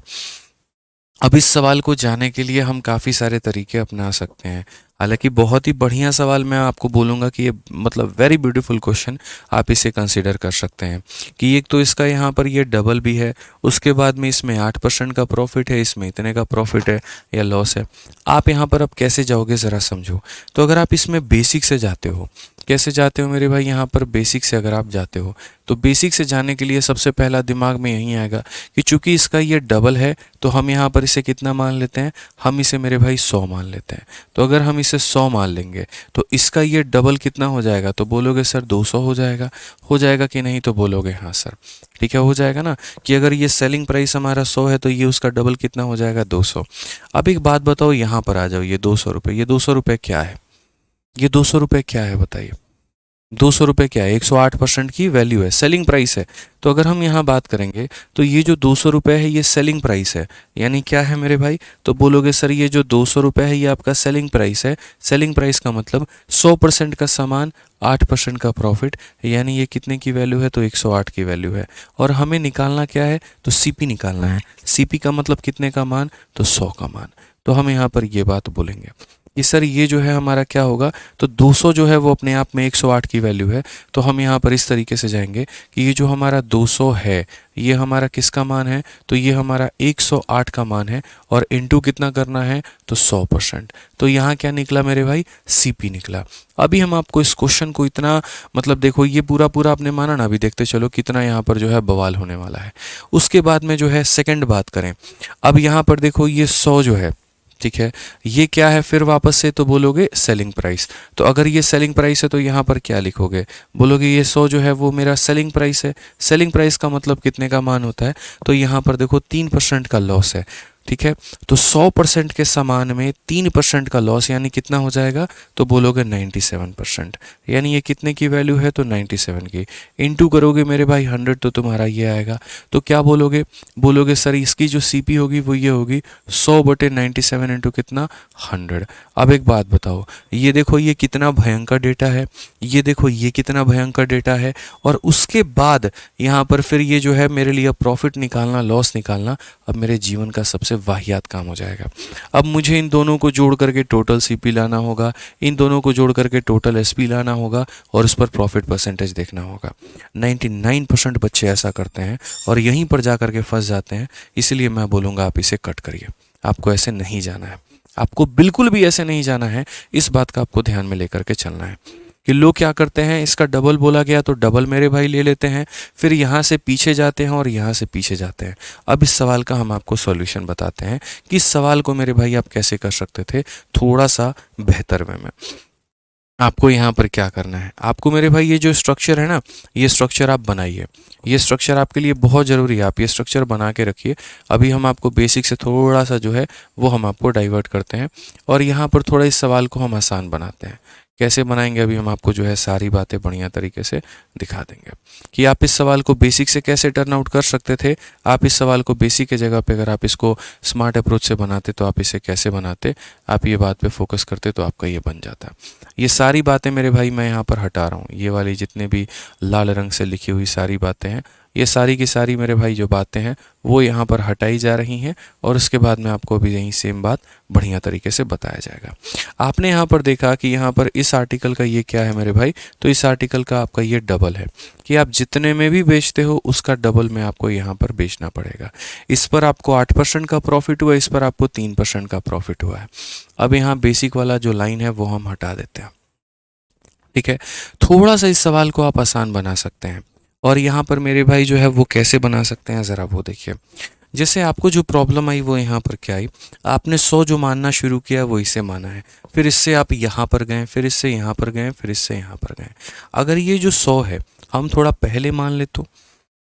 Speaker 1: अब इस सवाल को जाने के लिए हम काफ़ी सारे तरीके अपना सकते हैं। हालांकि बहुत ही बढ़िया सवाल, मैं आपको बोलूँगा कि ये मतलब वेरी ब्यूटीफुल क्वेश्चन, आप इसे कंसीडर कर सकते हैं कि एक तो इसका यहाँ पर ये डबल भी है, उसके बाद में इसमें 8% का प्रॉफिट है, इसमें इतने का प्रॉफिट है या लॉस है। आप यहाँ पर अब कैसे जाओगे ज़रा समझो। तो अगर आप इसमें बेसिक से जाते हो, कैसे जाते हो मेरे भाई, यहाँ पर बेसिक से अगर आप जाते हो तो बेसिक से जाने के लिए सबसे पहला दिमाग में यही आएगा कि चूंकि इसका ये डबल है तो हम यहाँ पर इसे कितना मान लेते हैं, हम इसे मेरे भाई 100 मान लेते हैं। तो अगर हम इसे 100 मान लेंगे तो इसका ये डबल कितना हो जाएगा। तो बोलोगे सर 200 हो जाएगा कि नहीं, तो बोलोगे हाँ सर, ठीक है हो जाएगा ना। कि अगर ये सेलिंग प्राइस हमारा 100 है तो ये उसका डबल कितना हो जाएगा 200। अब एक बात बताओ, यहाँ पर आ जाओ, ये 200 रुपये, ये 200 रुपये क्या है, ये 200 रुपये क्या है बताइए। 200 रुपये क्या है, 108% की वैल्यू है, सेलिंग प्राइस है। तो अगर हम यहाँ बात करेंगे तो ये जो 200 रुपये है ये सेलिंग प्राइस है, यानी क्या है मेरे भाई। तो बोलोगे सर ये जो 200 रुपये है ये आपका सेलिंग प्राइस है। सेलिंग प्राइस का मतलब 100% का सामान, 8% का प्रॉफिट, यानी ये कितने की वैल्यू है तो 108 की वैल्यू है। और हमें निकालना क्या है तो सीपी निकालना है। सीपी का मतलब कितने का मान तो 100 का मान। तो हम यहाँ पर ये बात बोलेंगे कि सर ये जो है हमारा क्या होगा, तो 200 जो है वो अपने आप में 108 की वैल्यू है। तो हम यहाँ पर इस तरीके से जाएंगे कि ये जो हमारा 200 है ये हमारा किसका मान है, तो ये हमारा 108 का मान है, और इनटू कितना करना है तो 100%। तो यहाँ क्या निकला मेरे भाई, सीपी निकला। अभी हम आपको इस क्वेश्चन को इतना मतलब देखो ये पूरा पूरा आपने माना ना, अभी देखते चलो कितना यहाँ पर जो है बवाल होने वाला है। उसके बाद में जो है सेकंड बात करें, अब यहाँ पर देखो ये 100 जो है, ठीक है, ये क्या है फिर वापस से तो बोलोगे सेलिंग प्राइस। तो अगर ये सेलिंग प्राइस है तो यहाँ पर क्या लिखोगे, बोलोगे ये 100 जो है वो मेरा सेलिंग प्राइस है। सेलिंग प्राइस का मतलब कितने का मान होता है, तो यहाँ पर देखो 3% का लॉस है। ठीक है। तो 100% के सामान में 3% का लॉस यानी कितना हो जाएगा, तो बोलोगे 97%। यानी ये कितने की वैल्यू है, तो 97 की। इनटू करोगे मेरे भाई 100 तो तुम्हारा ये आएगा। तो क्या बोलोगे, बोलोगे सर इसकी जो सीपी होगी वो ये होगी 100/97 इंटू कितना, 100। अब एक बात बताओ, ये देखो ये कितना भयंकर डेटा है, ये देखो ये कितना भयंकर डेटा है, और उसके बाद यहाँ पर फिर ये जो है मेरे लिए प्रॉफिट निकालना, लॉस निकालना अब मेरे जीवन का सबसे वाहियात काम हो जाएगा। अब मुझे इन दोनों को जोड़ करके टोटल सीपी लाना होगा, इन दोनों को जोड़ करके टोटल एसपी लाना होगा, और उस पर प्रॉफिट परसेंटेज देखना होगा। 99% बच्चे ऐसा करते हैं और यहीं पर जा करके फंस जाते हैं। इसलिए मैं बोलूँगा आप इसे कट करिए, आपको ऐसे नहीं जाना है, आपको बिल्कुल भी ऐसे नहीं जाना है। इस बात का आपको ध्यान में लेकर के चलना है कि लोग क्या करते हैं, इसका डबल बोला गया तो डबल मेरे भाई ले लेते हैं, फिर यहाँ से पीछे जाते हैं और यहाँ से पीछे जाते हैं। अब इस सवाल का हम आपको सॉल्यूशन बताते हैं कि इस सवाल को मेरे भाई आप कैसे कर सकते थे थोड़ा सा बेहतर वे में। आपको यहाँ पर क्या करना है, आपको मेरे भाई ये जो स्ट्रक्चर है ना, ये स्ट्रक्चर आप बनाइए। ये स्ट्रक्चर आपके लिए बहुत ज़रूरी है, आप ये स्ट्रक्चर बना के रखिए। अभी हम आपको बेसिक से थोड़ा सा जो है वो हम आपको डाइवर्ट करते हैं, और यहाँ पर थोड़ा इस सवाल को हम आसान बनाते हैं। कैसे बनाएंगे, अभी हम आपको जो है सारी बातें बढ़िया तरीके से दिखा देंगे कि आप इस सवाल को बेसिक से कैसे टर्न आउट कर सकते थे। आप इस सवाल को बेसिक के जगह पे अगर आप इसको स्मार्ट अप्रोच से बनाते तो आप इसे कैसे बनाते, आप ये बात पे फोकस करते तो आपका ये बन जाता। ये सारी बातें मेरे भाई मैं यहाँ पर हटा रहा हूँ, ये वाली जितने भी लाल रंग से लिखी हुई सारी बातें हैं, ये सारी की सारी मेरे भाई जो बातें हैं वो यहाँ पर हटाई जा रही हैं, और उसके बाद में आपको भी यही सेम बात बढ़िया तरीके से बताया जाएगा। आपने यहाँ पर देखा कि यहाँ पर इस आर्टिकल का ये क्या है मेरे भाई, तो इस आर्टिकल का आपका ये डबल है कि आप जितने में भी बेचते हो उसका डबल में आपको यहाँ पर बेचना पड़ेगा। इस पर आपको 8% का प्रॉफिट हुआ, इस पर आपको 3% का प्रॉफिट हुआ है। अब यहाँ बेसिक वाला जो लाइन है वो हम हटा देते हैं, ठीक है। थोड़ा सा इस सवाल को आप आसान बना सकते हैं, और यहाँ पर मेरे भाई जो है वो कैसे बना सकते हैं ज़रा वो देखिए। जैसे आपको जो प्रॉब्लम आई वो यहाँ पर क्या आई, आपने 100 जो मानना शुरू किया वो इसे माना है, फिर इससे आप यहाँ पर गए, फिर इससे यहाँ पर गए, फिर इससे यहाँ पर गए। अगर ये जो 100 है हम थोड़ा पहले मान ले तो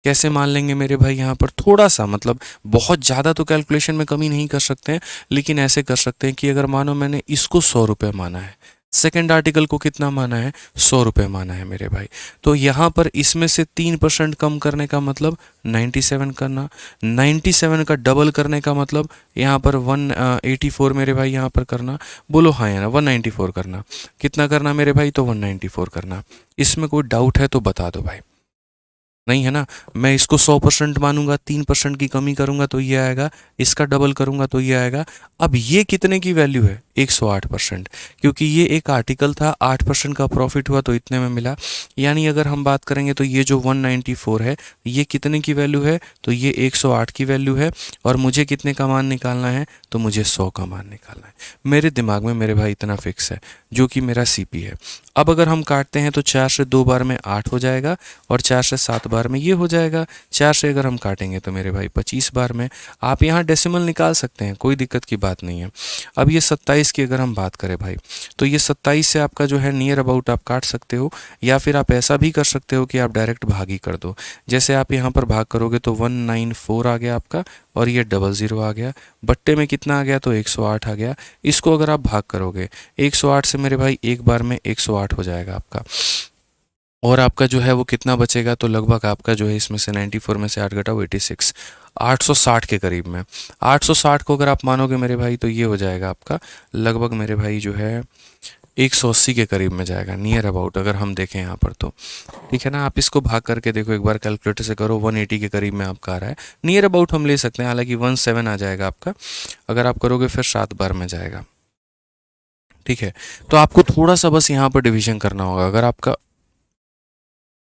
Speaker 1: कैसे मान लेंगे मेरे भाई, यहाँ पर थोड़ा सा मतलब बहुत ज़्यादा तो कैलकुलेशन में कमी नहीं कर सकते हैं, लेकिन ऐसे कर सकते हैं कि अगर मानो मैंने इसको 100 रुपये माना है, सेकेंड आर्टिकल को कितना माना है, 100 रुपये माना है मेरे भाई, तो यहाँ पर इसमें से 3% कम करने का मतलब 97 करना, 97 का डबल करने का मतलब यहाँ पर 184 मेरे भाई यहाँ पर करना। बोलो हाँ या ना, 194 करना। कितना करना मेरे भाई, तो 194 करना। इसमें कोई डाउट है तो बता दो भाई, नहीं है ना। मैं इसको 100% मानूंगा, 3% की कमी करूंगा तो ये आएगा, इसका डबल करूंगा तो ये आएगा। अब ये कितने की वैल्यू है, 108%, क्योंकि ये एक आर्टिकल था, 8% का प्रॉफिट हुआ तो इतने में मिला। यानी अगर हम बात करेंगे तो ये जो 194 है ये कितने की वैल्यू है, तो ये 108 की वैल्यू है, और मुझे कितने का मान निकालना है, तो मुझे 100 का मान निकालना है। मेरे दिमाग में मेरे भाई इतना फिक्स है जो कि मेरा सीपी है। अब अगर हम काटते हैं तो 4 से 2 बार में 8 हो जाएगा, और 4 से 7 बार में ये हो जाएगा। 4 से अगर हम काटेंगे तो मेरे भाई 25 बार में। आप यहाँ डेसिमल निकाल सकते हैं, कोई दिक्कत की बात नहीं है। अब ये 27 की अगर हम बात करें भाई, तो ये 27 से आपका जो है नियर अबाउट आप काट सकते हो, या फिर आप ऐसा भी कर सकते हो कि आप डायरेक्ट भाग ही कर दो। जैसे आप यहाँ पर भाग करोगे तो 194 आ गया आपका, और ये 00 आ गया, बट्टे में कितना आ गया, तो 108 आ गया। इसको अगर आप भाग करोगे 108 से मेरे भाई एक बार में 108 हो जाएगा आपका, और आपका जो है वो कितना बचेगा, तो लगभग आपका जो है इसमें से 94 में से 8 घटाओ 86, 860 के करीब में। 860 को अगर आप मानोगे मेरे भाई तो ये हो जाएगा आपका लगभग मेरे भाई जो है 180 के करीब में जाएगा, नियर अबाउट अगर हम देखें यहाँ पर तो, ठीक है ना। आप इसको भाग करके देखो एक बार, कैलकुलेटर से करो, 180 के करीब में आपका आ रहा है। नियर अबाउट हम ले सकते हैं, हालांकि 17 आ जाएगा आपका, अगर आप करोगे फिर 7 बार में जाएगा, ठीक है। तो आपको थोड़ा सा बस यहाँ पर डिवीजन करना होगा। अगर आपका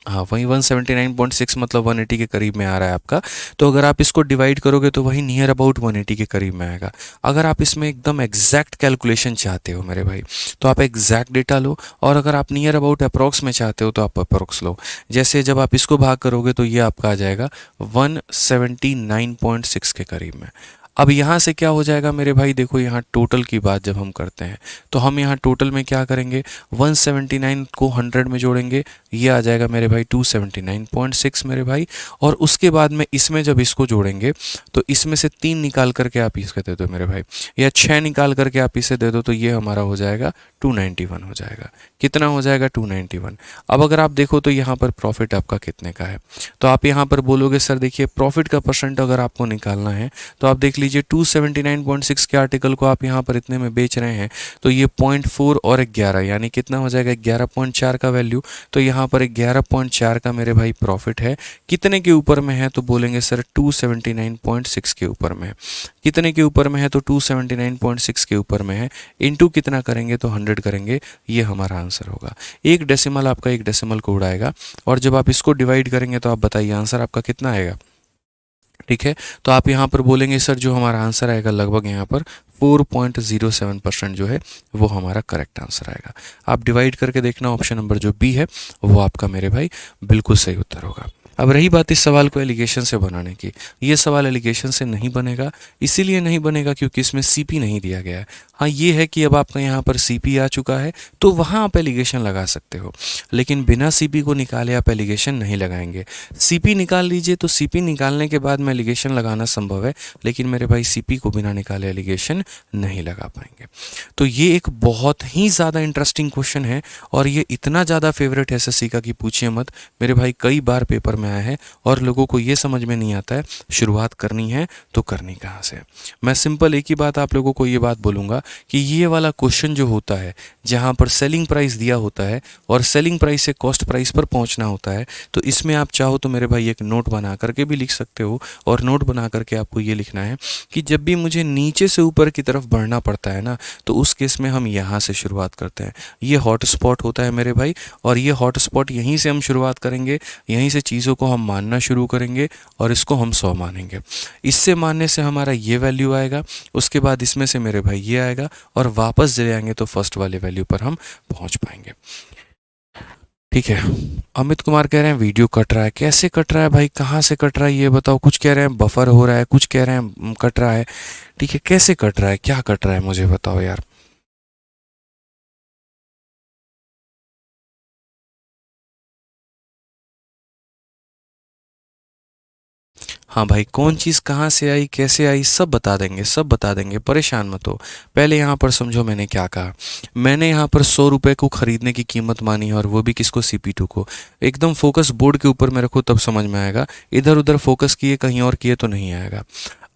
Speaker 1: हाँ वही 179.6 मतलब 180 के करीब में आ रहा है आपका, तो अगर आप इसको डिवाइड करोगे तो वही नियर अबाउट 180 के करीब में आएगा। अगर आप इसमें एकदम एग्जैक्ट कैलकुलेशन चाहते हो मेरे भाई तो आप एग्जैक्ट डेटा लो, और अगर आप नियर अबाउट अप्रॉक्स में चाहते हो तो आप अप्रॉक्स लो। जैसे जब आप इसको भाग करोगे तो ये आपका आ जाएगा 179.6 के करीब में। अब यहाँ से क्या हो जाएगा मेरे भाई, देखो यहाँ टोटल की बात जब हम करते हैं तो हम यहाँ टोटल में क्या करेंगे, 179 को 100 में जोड़ेंगे, ये आ जाएगा मेरे भाई 279.6 मेरे भाई। और उसके बाद में इसमें जब इसको जोड़ेंगे तो इसमें से 3 निकाल करके आप इसके दे दो मेरे भाई, या 6 निकाल करके आप इसे दे दो, तो ये हमारा हो जाएगा 291 हो जाएगा। कितना हो जाएगा? 291। अब अगर आप देखो तो यहाँ पर प्रॉफिट आपका कितने का है, तो आप यहाँ पर बोलोगे सर देखिए प्रॉफिट का परसेंट अगर आपको निकालना है तो आप देख लीजिए 279.6 के आर्टिकल को आप यहाँ पर इतने में बेच रहे हैं, तो ये 0.4 और 11 यानी कितना हो जाएगा? 11.4 का वैल्यू। तो यहाँ पर 11.4 का मेरे भाई प्रॉफिट है। कितने के ऊपर में है? तो बोलेंगे सर 279.6 के ऊपर में है। कितने के ऊपर में है? तो 279.6 के ऊपर में है। इनटू कितना करेंगे? तो 100 करेंगे, ये हमारा आंसर होगा। एक डेसिमल आपका एक डेसिमल को उड़ाएगा, और जब आप इसको डिवाइड करेंगे तो आप बताइए आंसर आपका कितना आएगा। ठीक है, तो आप यहाँ पर बोलेंगे सर जो हमारा आंसर आएगा लगभग यहाँ पर 4.07% जो है वो हमारा करेक्ट आंसर आएगा। आप डिवाइड करके देखना, ऑप्शन नंबर जो बी है वो आपका मेरे भाई बिल्कुल सही उत्तर होगा। अब रही बात इस सवाल को एलिगेशन से बनाने की, ये सवाल एलिगेशन से नहीं बनेगा, इसीलिए नहीं बनेगा क्योंकि इसमें सीपी नहीं दिया गया है। हाँ ये है कि अब आपका यहाँ पर सीपी आ चुका है तो वहाँ आप एलिगेशन लगा सकते हो, लेकिन बिना सीपी को निकाले आप एलिगेशन नहीं लगाएंगे। सीपी निकाल लीजिए तो सीपी निकालने के बाद में एलिगेशन लगाना संभव है, लेकिन मेरे भाई सीपी को बिना निकाले एलिगेशन नहीं लगा पाएंगे। तो ये एक बहुत ही ज़्यादा इंटरेस्टिंग क्वेश्चन है, और ये इतना ज़्यादा फेवरेट है एसएससी का कि पूछिए मत मेरे भाई। कई बार पेपर में आया है और लोगों को ये समझ में नहीं आता है शुरुआत करनी है तो करनी कहाँ से। मैं सिंपल एक ही बात आप लोगों को ये बात बोलूँगा कि ये वाला क्वेश्चन जो होता है जहाँ पर सेलिंग प्राइस दिया होता है और सेलिंग प्राइस से कॉस्ट प्राइस पर पहुँचना होता है, तो इसमें आप चाहो तो मेरे भाई एक नोट बना करके भी लिख सकते हो। और नोट बना करके आपको ये लिखना है कि जब भी मुझे नीचे से ऊपर की तरफ बढ़ना पड़ता है ना, तो उस केस में हम यहाँ से शुरुआत करते हैं। ये हॉट स्पॉट होता है मेरे भाई, और ये हॉट स्पॉट यहीं से हम शुरुआत करेंगे, यहीं से चीज़ों को हम मानना शुरू करेंगे और इसको हम 100 मानेंगे। इससे मानने से हमारा ये वैल्यू आएगा, उसके बाद इसमें से मेरे भाई ये आएगा, और वापस चले आएंगे तो फर्स्ट वाले वैल्यू पर हम पहुंच पाएंगे। ठीक है, अमित कुमार कह रहे हैं वीडियो कट रहा है। कैसे कट रहा है भाई, कहाँ से कट रहा है ये बताओ। कुछ कह रहे हैं बफर हो रहा है, कुछ कह रहे हैं कट रहा है। ठीक है, कैसे कट रहा है, क्या कट रहा है मुझे बताओ यार। हाँ भाई, कौन चीज़ कहाँ से आई, कैसे आई, सब बता देंगे, सब बता देंगे, परेशान मत हो। पहले यहाँ पर समझो मैंने क्या कहा। मैंने यहाँ पर 100 रुपये को ख़रीदने की कीमत मानी है, और वो भी किसको? CP2 को। एकदम फोकस बोर्ड के ऊपर में रखो तब समझ में आएगा, इधर उधर फोकस किए कहीं और किए तो नहीं आएगा।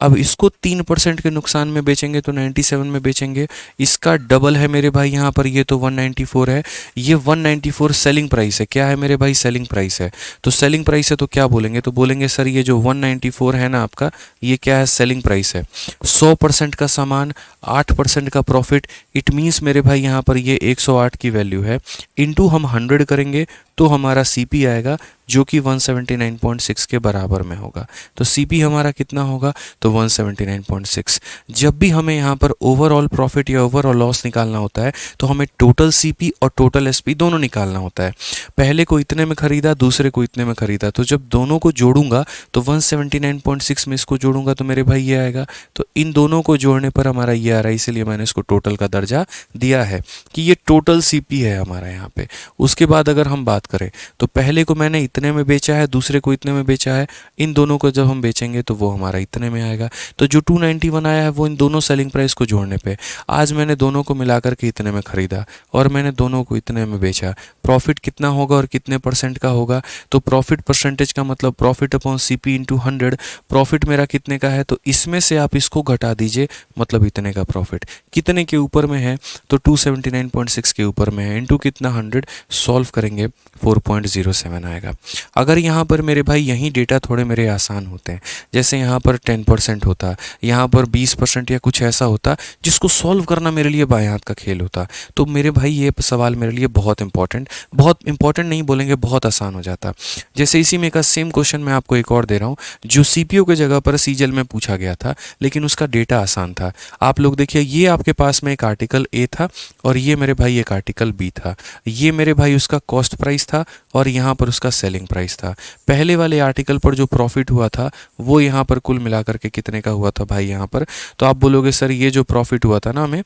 Speaker 1: अब इसको 3% के नुकसान में बेचेंगे तो 97 में बेचेंगे। इसका डबल है मेरे भाई यहाँ पर, ये तो 194 है। ये 194 सेलिंग प्राइस है। क्या है मेरे भाई? सेलिंग प्राइस है। तो सेलिंग प्राइस है तो क्या बोलेंगे? तो बोलेंगे सर ये जो 194 है ना आपका, ये क्या है? सेलिंग प्राइस है। 100% का सामान, 8% का प्रॉफिट, इट मीन्स मेरे भाई यहाँ पर ये 108 की वैल्यू है। इनटू हम 100 करेंगे तो हमारा CP आएगा जो कि 179.6 के बराबर में होगा। तो CP हमारा कितना होगा? तो 179.6। जब भी हमें यहाँ पर ओवरऑल प्रॉफिट या ओवरऑल लॉस निकालना होता है तो हमें टोटल CP और टोटल SP दोनों निकालना होता है। पहले को इतने में खरीदा, दूसरे को इतने में खरीदा, तो जब दोनों को जोड़ूंगा तो 179.6 में इसको जोड़ूंगा तो मेरे भाई ये आएगा। तो इन दोनों को जोड़ने पर हमारा ये आ रहा है, इसीलिए मैंने इसको टोटल का दर्जा दिया है कि ये टोटल CP है हमारा यहाँ पे। उसके बाद अगर हम बात करें तो पहले को मैंने इतने में बेचा है, दूसरे को इतने में बेचा है, इन दोनों को जब हम बेचेंगे तो वो हमारा इतने में आएगा। तो जो 291 आया है वो इन दोनों सेलिंग प्राइस को जोड़ने पे, आज मैंने दोनों को मिलाकर के इतने में खरीदा और मैंने दोनों को इतने में बेचा। प्रॉफिट कितना होगा और कितने % का होगा? तो प्रॉफिट परसेंटेज का मतलब profit upon CP into 100। Profit मेरा कितने का है? तो इसमें से आप इसको घटा दीजिए, मतलब इतने का प्रॉफिट। कितने के ऊपर में है? तो 279.6 के ऊपर में है। इंटू कितना? 100। सॉल्व करेंगे 4.07 आएगा। अगर यहाँ पर मेरे भाई यही डेटा थोड़े मेरे आसान होते हैं, जैसे यहाँ पर 10% होता, यहाँ पर 20% या कुछ ऐसा होता जिसको सॉल्व करना मेरे लिए बाएं हाथ का खेल होता, तो मेरे भाई ये सवाल मेरे लिए बहुत इंपॉर्टेंट नहीं बोलेंगे, बहुत आसान हो जाता। जैसे इसी में का सेम क्वेश्चन मैं आपको एक और दे रहा हूँ जो CPO के जगह पर सीजल में पूछा गया था, लेकिन उसका डेटा आसान था। आप लोग देखिए, ये आपके पास में एक आर्टिकल A था और ये मेरे भाई एक आर्टिकल B था। ये मेरे भाई उसका कॉस्ट प्राइस था और यहाँ पर उसका सेलिंग प्राइस था। पहले वाले आर्टिकल पर जो प्रॉफिट हुआ था वो यहाँ पर कुल मिलाकर के कितने का हुआ था भाई यहाँ पर? तो आप बोलोगे सर ये जो प्रॉफिट हुआ था ना हमें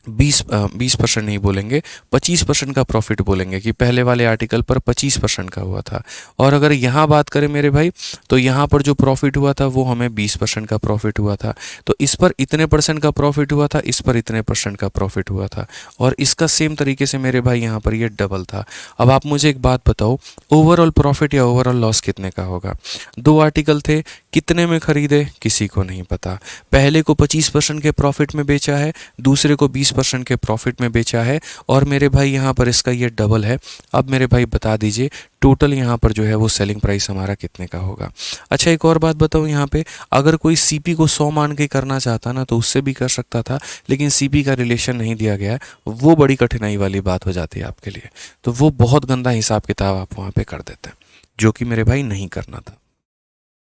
Speaker 1: 20% नहीं बोलेंगे, 25% का प्रॉफिट बोलेंगे कि पहले वाले आर्टिकल पर 25% का हुआ था। और अगर यहाँ बात करें मेरे भाई, तो यहाँ पर जो प्रॉफिट हुआ था वो हमें 20% का प्रॉफिट हुआ था। तो इस पर इतने परसेंट का प्रॉफिट हुआ था, इस पर इतने परसेंट का प्रॉफिट हुआ था, और इसका सेम तरीके से मेरे भाई यहाँ पर ये डबल था। अब आप मुझे एक बात बताओ, ओवरऑल प्रॉफिट या ओवरऑल लॉस कितने का होगा? दो आर्टिकल थे, कितने में खरीदे किसी को नहीं पता। पहले को 25% के प्रॉफिट में बेचा है, दूसरे को 20% के प्रॉफिट में बेचा है, और मेरे भाई यहाँ पर इसका ये डबल है। अब मेरे भाई बता दीजिए टोटल यहाँ पर जो है वो सेलिंग प्राइस हमारा कितने का होगा। अच्छा, एक और बात बताऊँ यहाँ पे, अगर कोई सीपी को 100 मान के करना चाहता ना तो उससे भी कर सकता था, लेकिन सीपी का रिलेशन नहीं दिया गया है, वो बड़ी कठिनाई वाली बात हो जाती है आपके लिए। तो वो बहुत गंदा हिसाब किताब आप वहाँ पे कर देते हैं, जो कि मेरे भाई नहीं करना था।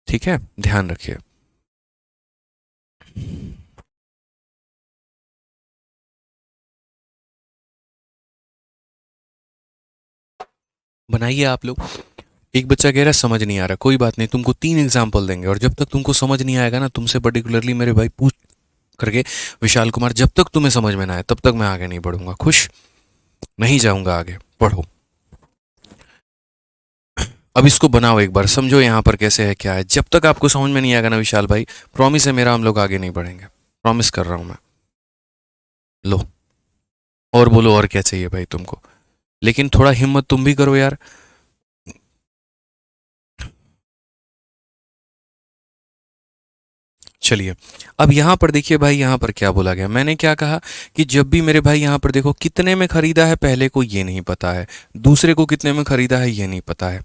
Speaker 1: ठीक है, ध्यान रखिए। बनाइए आप लोग। एक बच्चा कह रहा है समझ नहीं आ रहा, कोई बात नहीं, तुमको 3 एग्जाम्पल देंगे, और जब तक तुमको समझ नहीं आएगा ना, तुमसे पर्टिकुलरली मेरे भाई पूछ करके, विशाल कुमार, जब तक तुम्हें समझ में ना आए तब तक मैं आगे नहीं बढ़ूंगा। खुश? नहीं जाऊंगा आगे, पढ़ो। अब इसको बनाओ एक बार, समझो यहाँ पर कैसे है क्या है। जब तक आपको समझ में नहीं आएगा ना विशाल भाई, प्रॉमिस है मेरा, हम लोग आगे नहीं बढ़ेंगे, प्रॉमिस कर रहा हूं मैं। लो, और बोलो और क्या चाहिए भाई तुमको, लेकिन थोड़ा हिम्मत तुम भी करो यार। चलिए, अब यहाँ पर देखिए भाई, यहाँ पर क्या बोला गया, मैंने क्या कहा कि जब भी मेरे भाई यहाँ पर देखो, कितने में खरीदा है पहले को ये नहीं पता है, दूसरे को कितने में खरीदा है ये नहीं पता है,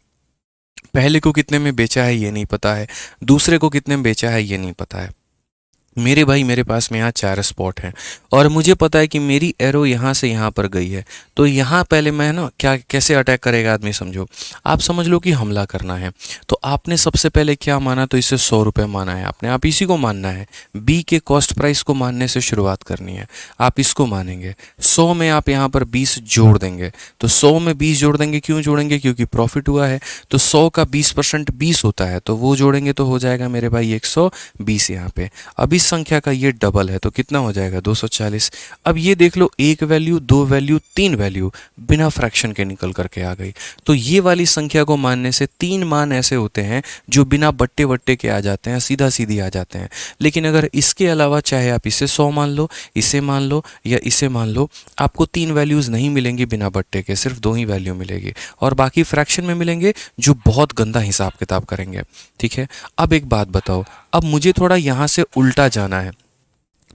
Speaker 1: पहले को कितने में बेचा है ये नहीं पता है, दूसरे को कितने में बेचा है ये नहीं पता है। मेरे भाई मेरे पास में यहाँ 4 स्पॉट हैं, और मुझे पता है कि मेरी एरो यहाँ से यहाँ पर गई है, तो यहाँ पहले मैं ना क्या कैसे अटैक करेगा आदमी, समझो। आप समझ लो कि हमला करना है, तो आपने सबसे पहले क्या माना, तो इसे 100 रुपये माना है आपने, आप इसी को मानना है, बी के कॉस्ट प्राइस को मानने से शुरुआत करनी है, आप इसको मानेंगे। 100 में आप यहाँ पर 20 जोड़ देंगे, तो 100 में 20 जोड़ देंगे, क्यों जोड़ेंगे, क्योंकि प्रॉफिट हुआ है, तो 100 का 20% 20 होता है, तो वो जोड़ेंगे तो हो जाएगा मेरे भाई 120 यहाँ पे। अब इस संख्या का ये डबल है तो कितना हो जाएगा, 240। अब ये देख लो, एक वैल्यू, दो वैल्यू, तीन वैल्यू बिना फ्रैक्शन के निकल करके आ गई। तो ये वाली संख्या को मानने से 3 मान ऐसे होते हैं जो बिना बट्टे वट्टे के आ जाते हैं, सीधा सीधी आ जाते हैं। लेकिन अगर इसके अलावा चाहे आप इसे 100 मान लो, इसे मान लो या इसे मान लो, आपको 3 वैल्यूज नहीं मिलेंगी बिना बट्टे के, सिर्फ 2 ही वैल्यू मिलेगी, और बाकी फ्रैक्शन में मिलेंगे जो बहुत गंदा हिसाब किताब करेंगे। ठीक है, अब एक बात बताओ, अब मुझे थोड़ा यहाँ से उल्टा जाना है,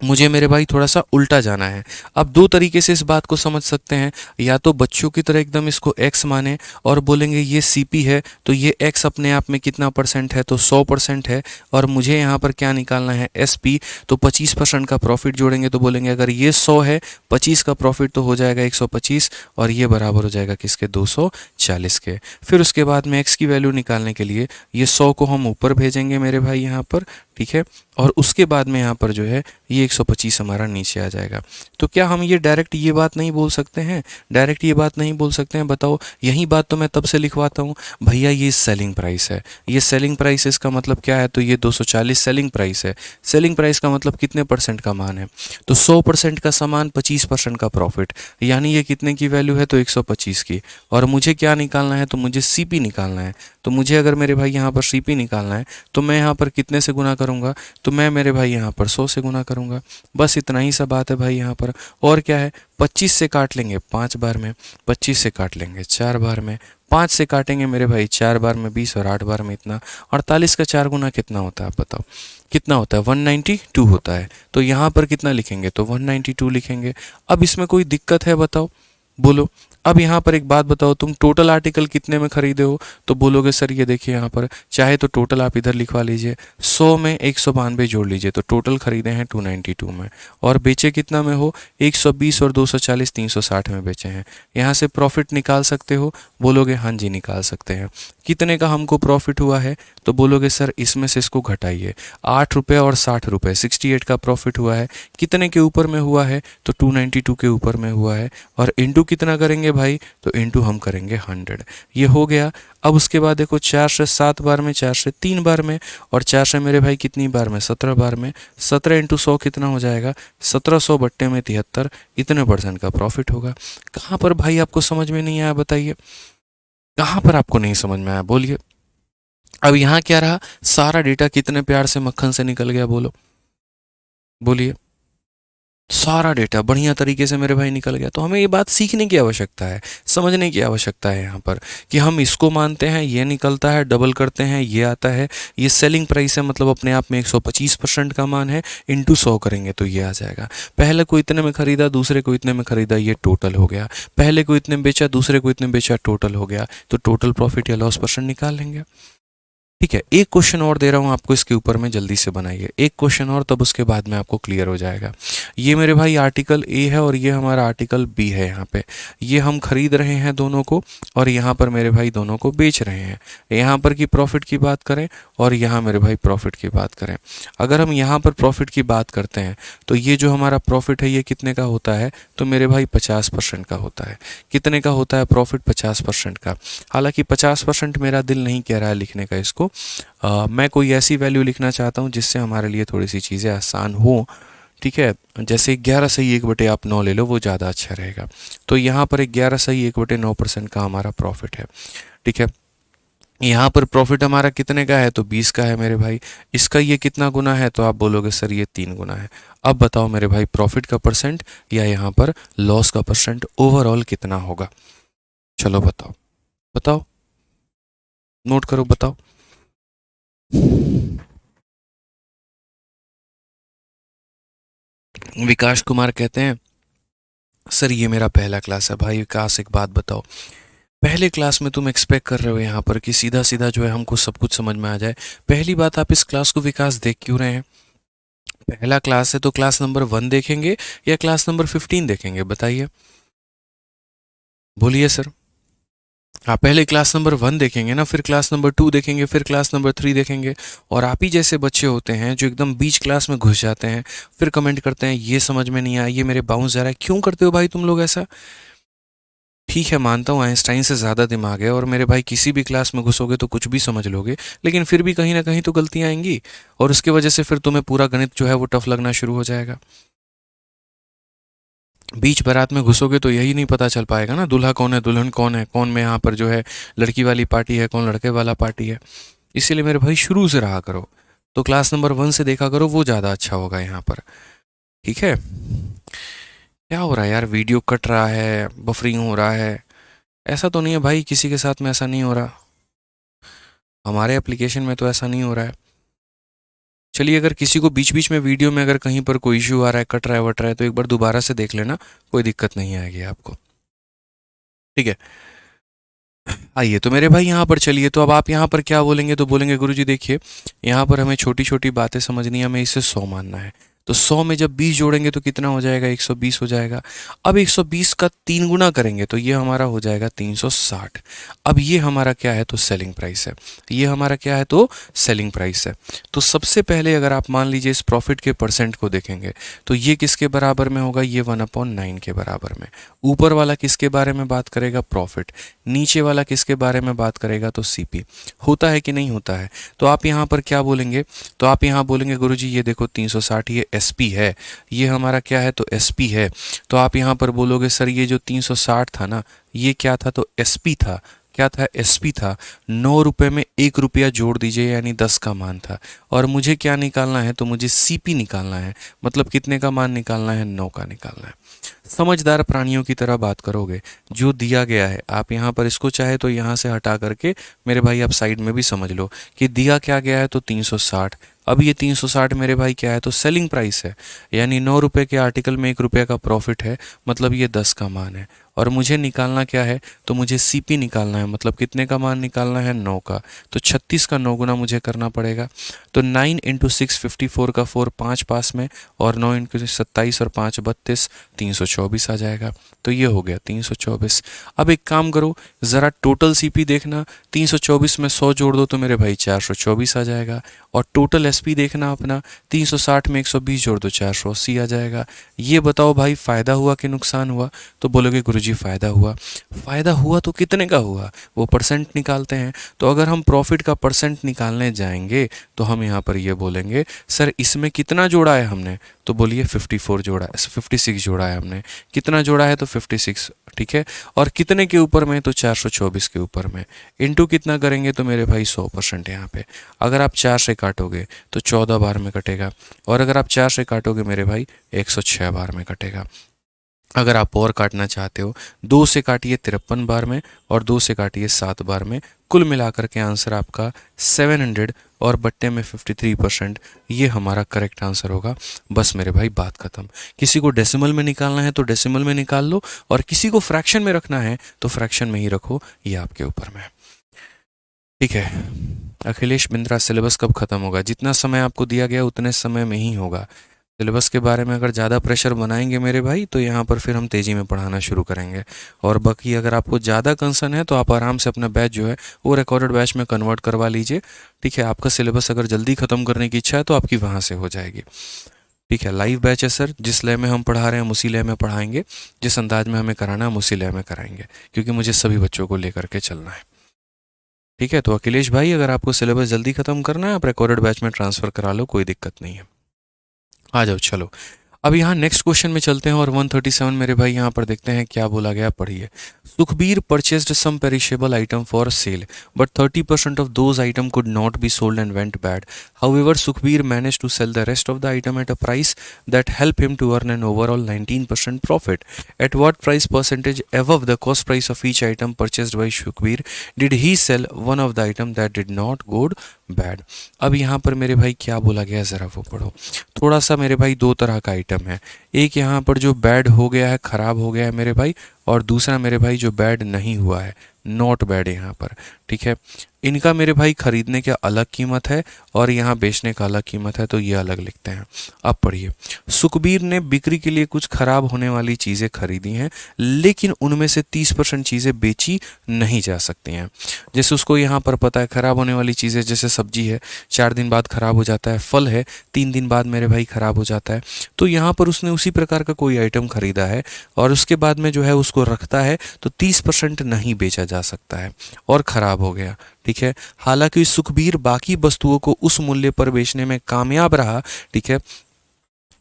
Speaker 1: मुझे मेरे भाई थोड़ा सा उल्टा जाना है। अब दो तरीके से इस बात को समझ सकते हैं, या तो बच्चों की तरह एकदम इसको x माने और बोलेंगे ये CP है, तो ये x अपने आप में कितना परसेंट है, तो 100% है, और मुझे यहाँ पर क्या निकालना है, SP, तो 25% का प्रॉफिट जोड़ेंगे, तो बोलेंगे अगर ये 100 है, 25 का प्रॉफिट तो हो जाएगा 125, और ये बराबर हो जाएगा किसके, 240 के। फिर उसके बाद में x की वैल्यू निकालने के लिए ये 100 को हम ऊपर भेजेंगे मेरे भाई यहाँ पर, ठीक है, और उसके बाद में यहाँ पर जो है ये 125 हमारा नीचे आ जाएगा। तो क्या हम ये डायरेक्ट ये बात नहीं बोल सकते हैं, डायरेक्ट ये बात नहीं बोल सकते हैं, बताओ। यही बात तो मैं तब से लिखवाता हूँ भैया, ये सेलिंग प्राइस है, ये सेलिंग प्राइस, इसका मतलब क्या है, तो ये 240 सेलिंग प्राइस है। सेलिंग प्राइस का मतलब कितने परसेंट का मान है, तो 100% का सामान, 25% का प्रॉफिट, यानी ये कितने की वैल्यू है, तो 125 की। और मुझे क्या निकालना है, तो मुझे CP निकालना है। तो मुझे अगर मेरे भाई यहाँ पर CP निकालना है, तो मैं यहाँ पर कितने से गुना करूँगा, तो मैं मेरे भाई यहाँ पर 100 से गुना करूँगा। बस इतना ही सा बात है भाई यहाँ पर। और क्या है, 25 से काट लेंगे 5 बार में, 25 से काट लेंगे 4 बार में, 5 से काटेंगे मेरे भाई 4 बार में 20, और 8 बार में इतना। 48 का 4 गुना कितना होता है, आप बताओ कितना होता है, 192 होता है। तो यहाँ पर कितना लिखेंगे, तो 192 लिखेंगे। अब इसमें कोई दिक्कत है, बताओ, बोलो। अब यहाँ पर एक बात बताओ, तुम टोटल आर्टिकल कितने में खरीदे हो, तो बोलोगे सर ये देखिए यहाँ पर, चाहे तो टोटल आप इधर लिखवा लीजिए, 100 में 192 जोड़ लीजिए, तो टोटल खरीदे हैं 292 में, और बेचे कितना में हो, 120 और 240 360 में बेचे हैं। यहाँ से प्रॉफिट निकाल सकते हो, बोलोगे हाँ जी निकाल सकते हैं। कितने का हमको प्रॉफिट हुआ है, तो बोलोगे सर इसमें से इसको घटाइए, 8 रुपये और 60 रुपये, 68 का प्रॉफिट हुआ है। कितने के ऊपर में हुआ है, तो 292 के ऊपर में हुआ है, और इंटू कितना करेंगे भाई तो इंटू हम करेंगे 100, ये हो गया। अब उसके बाद देखो 4 से 7 बार में, 4 से 3 बार में, और 4 से मेरे भाई कितनी बार में, 17 बार में। 17 इंटू 100 कितना हो जाएगा, 1700 बट्टे में 73, इतने परसेंट का प्रॉफिट होगा। कहाँ पर भाई आपको समझ में नहीं आया बताइए, कहाँ पर आपको नहीं समझ में आया बोलिए। अब यहाँ क्या रहा, सारा डेटा कितने प्यार से मक्खन से निकल गया, बोलो बोलिए। सारा डेटा बढ़िया तरीके से मेरे भाई निकल गया। तो हमें ये बात सीखने की आवश्यकता है, समझने की आवश्यकता है यहाँ पर, कि हम इसको मानते हैं, ये निकलता है, डबल करते हैं, ये आता है, ये सेलिंग प्राइस है, मतलब अपने आप में 125% का मान है, इंटू 100 करेंगे तो ये आ जाएगा। पहले को इतने में खरीदा, दूसरे को इतने में खरीदा, ये टोटल हो गया। पहले को इतने में बेचा, दूसरे को इतने में बेचा, टोटल हो गया। तो टोटल प्रॉफिट या लॉस परसेंट निकाल लेंगे। ठीक है, एक क्वेश्चन और दे रहा हूं आपको, इसके ऊपर में जल्दी से बनाइए एक क्वेश्चन और, तब उसके बाद में आपको क्लियर हो जाएगा। ये मेरे भाई आर्टिकल ए है और ये हमारा आर्टिकल बी है। यहाँ पे ये हम खरीद रहे हैं दोनों को, और यहाँ पर मेरे भाई दोनों को बेच रहे हैं। यहाँ पर की प्रॉफिट की बात करें और यहाँ मेरे भाई प्रॉफिट की बात करें। अगर हम यहाँ पर प्रॉफिट की बात करते हैं तो ये जो हमारा प्रॉफिट है ये कितने का होता है, तो मेरे भाई 50% का होता है। कितने का होता है प्रॉफिट, 50% का। हालांकि 50% मेरा दिल नहीं कह रहा है लिखने का इसको, मैं कोई ऐसी वैल्यू लिखना चाहता हूँ जिससे हमारे लिए थोड़ी सी चीज़ें आसान हो। ठीक है, जैसे 11 सही 1/9 ले लो, वो ज़्यादा अच्छा रहेगा। तो यहाँ पर 11 सही 1/9% का हमारा प्रॉफिट है। ठीक है, यहाँ पर प्रॉफिट हमारा कितने का है, तो 20 का है मेरे भाई। इसका ये कितना गुना है, तो आप बोलोगे सर ये 3 गुना है। अब बताओ मेरे भाई प्रॉफिट का परसेंट या यहाँ पर लॉस का परसेंट ओवरऑल कितना होगा, चलो बताओ बताओ, नोट करो बताओ। विकास कुमार कहते हैं सर ये मेरा पहला क्लास है। भाई विकास एक बात बताओ, पहले क्लास में तुम एक्सपेक्ट कर रहे हो यहाँ पर कि सीधा सीधा जो है हमको सब कुछ समझ में आ जाए। पहली बात, आप इस क्लास को विकास देख क्यों रहे हैं? पहला क्लास है तो क्लास नंबर 1 देखेंगे या क्लास नंबर 15 देखेंगे, बताइए बोलिए सर। हाँ, पहले क्लास नंबर 1 देखेंगे ना, फिर क्लास नंबर 2 देखेंगे, फिर क्लास नंबर 3 देखेंगे। और आप ही जैसे बच्चे होते हैं जो एकदम बीच क्लास में घुस जाते हैं, फिर कमेंट करते हैं ये समझ में नहीं आया, ये मेरे बाउंस जा रहा है। क्यों करते हो भाई तुम लोग ऐसा? ठीक है, मानता हूँ आइंस्टाइन से ज़्यादा दिमाग है और मेरे भाई किसी भी क्लास में घुसोगे तो कुछ भी समझ लोगे, लेकिन फिर भी कहीं ना कहीं तो गलतियाँ आएंगी, और उसकी वजह से फिर तुम्हें पूरा गणित जो है वो टफ लगना शुरू हो जाएगा। बीच बारात में घुसोगे तो यही नहीं पता चल पाएगा ना, दूल्हा कौन है दुल्हन कौन है, कौन में यहाँ पर जो है लड़की वाली पार्टी है, कौन लड़के वाला पार्टी है। इसीलिए मेरे भाई शुरू से रहा करो, तो क्लास नंबर 1 से देखा करो, वो ज़्यादा अच्छा होगा यहाँ पर। ठीक है, क्या हो रहा है यार, वीडियो कट रहा है, बफरिंग हो रहा है? ऐसा तो नहीं है भाई किसी के साथ में ऐसा नहीं हो रहा, हमारे एप्लीकेशन में तो ऐसा नहीं हो रहा है। चलिए, अगर किसी को बीच बीच में वीडियो में अगर कहीं पर कोई इशू आ रहा है, कट रहा है वट रहा है, तो एक बार दोबारा से देख लेना, कोई दिक्कत नहीं आएगी आपको। ठीक है, आइए तो मेरे भाई यहाँ पर चलिए, तो अब आप यहाँ पर क्या बोलेंगे, तो बोलेंगे गुरुजी देखिए यहाँ पर हमें छोटी छोटी बातें समझनी है, हमें इसे 100 मानना है। तो 100 में जब 20 जोड़ेंगे तो कितना हो जाएगा, 120 हो जाएगा। अब 120 का 3 गुना करेंगे तो ये हमारा हो जाएगा 360। अब ये हमारा क्या है, तो सेलिंग प्राइस है। ये हमारा क्या है, तो सेलिंग प्राइस है। तो सबसे पहले अगर आप मान लीजिए इस प्रॉफिट के परसेंट को देखेंगे तो ये किसके बराबर में होगा, ये 1/9 के बराबर में। ऊपर वाला किसके बारे में बात करेगा, प्रॉफिट। नीचे वाला किसके बारे में बात करेगा, तो सीपी। होता है कि नहीं होता है? तो आप यहाँ पर क्या बोलेंगे, तो आप यहाँ बोलेंगे गुरुजी ये देखो 360 ये एसपी है, ये हमारा क्या है, तो एसपी है। तो आप यहाँ पर बोलोगे सर ये जो 360 था ना, ये क्या था, तो एसपी था। क्या था, एसपी था। 9 रुपये में 1 रुपया जोड़ दीजिए, यानी 10 का मान था। और मुझे क्या निकालना है, तो मुझे सीपी निकालना है, मतलब कितने का मान निकालना है, 9 का निकालना है। समझदार प्राणियों की तरह बात करोगे, जो दिया गया है आप यहाँ पर इसको चाहे तो यहाँ से हटा करके मेरे भाई आप साइड में भी समझ लो कि दिया क्या गया है, तो 360। अब ये 360 मेरे भाई क्या है, तो सेलिंग प्राइस है, यानी 9 रुपये के आर्टिकल में 1 रुपये का प्रॉफिट है, मतलब ये 10 का मान है। और मुझे निकालना क्या है, तो मुझे सीपी निकालना है, मतलब कितने का मान निकालना है, 9 का। तो 36 का 9 गुना मुझे करना पड़ेगा। तो 9 × 6 54 का 4 5 पास में, और 9 × 27 और 5 32, 324 आ जाएगा। तो ये हो गया 324। अब एक काम करो, ज़रा टोटल सीपी देखना, 324 में 100 जोड़ दो तो मेरे भाई 424 आ जाएगा। और टोटल एसपी देखना अपना, 360 में 120 जोड़ दो 480 आ जाएगा। ये बताओ भाई फ़ायदा हुआ कि नुकसान हुआ? तो बोलोगे गुरुजी जी फ़ायदा हुआ। फ़ायदा हुआ तो कितने का हुआ, वो परसेंट निकालते हैं। तो अगर हम प्रॉफिट का परसेंट निकालने जाएंगे तो हम यहाँ पर ये बोलेंगे सर इसमें कितना जोड़ा है हमने, तो बोलिए 54 जोड़ा है, 56 जोड़ा है हमने। कितना जोड़ा है, तो 56, ठीक है। और कितने के ऊपर में, तो 424 के ऊपर में। इनटू कितना करेंगे, तो मेरे भाई 100% यहाँ पे। अगर आप 4 से काटोगे तो 14 बार में कटेगा, और अगर आप 4 से काटोगे मेरे भाई 106 बार में कटेगा। अगर आप और काटना चाहते हो, 2 से काटिए 53 बार में, और 2 से काटिए 7 बार में। कुल मिलाकर के आंसर आपका 700 और बट्टे में 53%, ये हमारा करेक्ट आंसर होगा। बस मेरे भाई बात खत्म। किसी को डेसिमल में निकालना है तो डेसिमल में निकाल लो, और किसी को फ्रैक्शन में रखना है तो फ्रैक्शन में ही रखो, ये आपके ऊपर में। ठीक है अखिलेश बिंद्रा, सिलेबस कब खत्म होगा? जितना समय आपको दिया गया उतने समय में ही होगा। सिलेबस के बारे में अगर ज़्यादा प्रेशर बनाएंगे मेरे भाई तो यहाँ पर फिर हम तेज़ी में पढ़ाना शुरू करेंगे। और बाकी अगर आपको ज़्यादा कंसर्न है तो आप आराम से अपना बैच जो है वो रिकॉर्डेड बैच में कन्वर्ट करवा लीजिए। ठीक है, आपका सिलेबस अगर जल्दी ख़त्म करने की इच्छा है तो आपकी वहाँ से हो जाएगी। ठीक है, लाइव बैच है सर, जिस लय में हम पढ़ा रहे हैं हम उसी लय में पढ़ाएंगे, जिस अंदाज में हमें कराना है हम उसी लय में कराएंगे, क्योंकि मुझे सभी बच्चों को लेकर के चलना है। ठीक है, तो अखिलेश भाई अगर आपको सिलेबस जल्दी ख़त्म करना है आप रिकॉर्डेड बैच में ट्रांसफ़र करा लो, कोई दिक्कत नहीं है। आ जाओ चलो, अब यहाँ नेक्स्ट क्वेश्चन में चलते हैं और 137 मेरे भाई यहाँ पर देखते हैं क्या बोला गया, पढ़िए। Sukhbir purchased some perishable item for sale but 30% of those item could not be sold and went bad. However Sukhbir manage to sell the rest of the item at a price that help him to earn an overall 19% profit. At what price percentage above the cost price of each item purchased by Sukhbir did he sell one of the item that did not go bad. अब यहाँ पर मेरे भाई क्या बोला गया है ज़रा वो पढ़ो। थोड़ा सा मेरे भाई दो तरह का आइटम है, एक यहाँ पर जो बैड हो गया है, ख़राब हो गया है मेरे भाई, और दूसरा मेरे भाई जो बैड नहीं हुआ है, नॉट बैड यहाँ पर। ठीक है, इनका मेरे भाई खरीदने का अलग कीमत है और यहाँ बेचने का अलग कीमत है, तो ये अलग लिखते हैं। अब पढ़िए, सुखबीर ने बिक्री के लिए कुछ खराब होने वाली चीज़ें खरीदी हैं, लेकिन उनमें से 30% चीज़ें बेची नहीं जा सकती हैं। जैसे उसको यहाँ पर पता है खराब होने वाली चीज़ें, जैसे सब्जी है 4 दिन बाद खराब हो जाता है, फल है 3 दिन बाद मेरे भाई खराब हो जाता है, तो यहाँ पर उसने उसी प्रकार का कोई आइटम खरीदा है और उसके बाद में जो है उसको रखता है, तो 30% नहीं बेचा जा सकता है और ख़राब हो गया। ठीक है, हालांकि सुखबीर बाकी वस्तुओं को उस मूल्य पर बेचने में कामयाब रहा, ठीक है,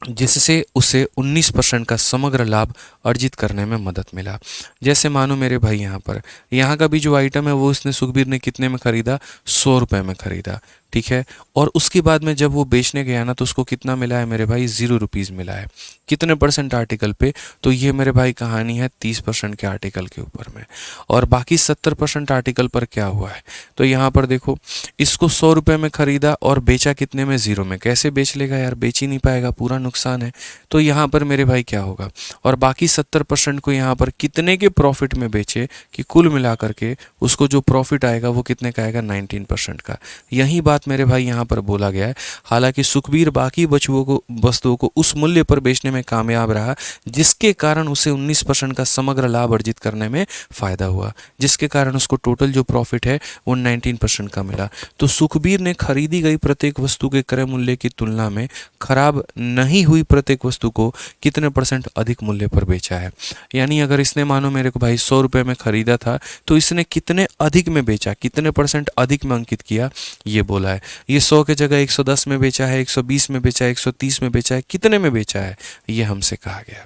Speaker 1: जिससे उसे 19% का समग्र लाभ अर्जित करने में मदद मिला। जैसे मानो मेरे भाई यहाँ का भी जो आइटम है वो इसने सुखबीर ने कितने में खरीदा, 100 रुपये में खरीदा। ठीक है, और उसके बाद में जब वो बेचने गया ना तो उसको कितना मिला है मेरे भाई, 0 रुपीज़ मिला है। कितने परसेंट आर्टिकल पे, तो ये मेरे भाई कहानी है 30% के आर्टिकल के ऊपर में, और बाकी 70% आर्टिकल पर क्या हुआ है, तो यहाँ पर देखो इसको 100 रुपये में खरीदा और बेचा कितने में, 0 में। कैसे बेच लेगा यार, बेच ही नहीं पाएगा, पूरा नुकसान है। तो यहाँ पर मेरे भाई क्या होगा, और बाकी 70% को यहाँ पर कितने के प्रॉफिट में बेचे कि कुल मिला करके उसको जो प्रॉफिट आएगा वो कितने का आएगा, 19% का। यही बात मेरे भाई यहाँ पर बोला गया है। हालांकि सुखबीर बाकी वस्तुओं को उस मूल्य पर बेचने में कामयाब रहा, जिसके कारण उसे 19% का समग्र लाभ अर्जित करने में फायदा हुआ, जिसके कारण उसको टोटल जो प्रॉफिट है वो 19% का मिला। तो सुखबीर ने खरीदी गई प्रत्येक वस्तु के क्रय मूल्य की तुलना में खराब नहीं हुई प्रत्येक वस्तु को कितने % अधिक मूल्य पर बेचा है। यानी अगर इसने मानो मेरे को भाई 100 रुपये में खरीदा था तो इसने कितने अधिक में बेचा, कितने % अधिक में अंकित किया, ये बोला है। ये 100 के जगह 110 में बेचा है, 120 में बेचा है, 130 में बेचा है, कितने में बेचा है, ये हमसे कहा गया।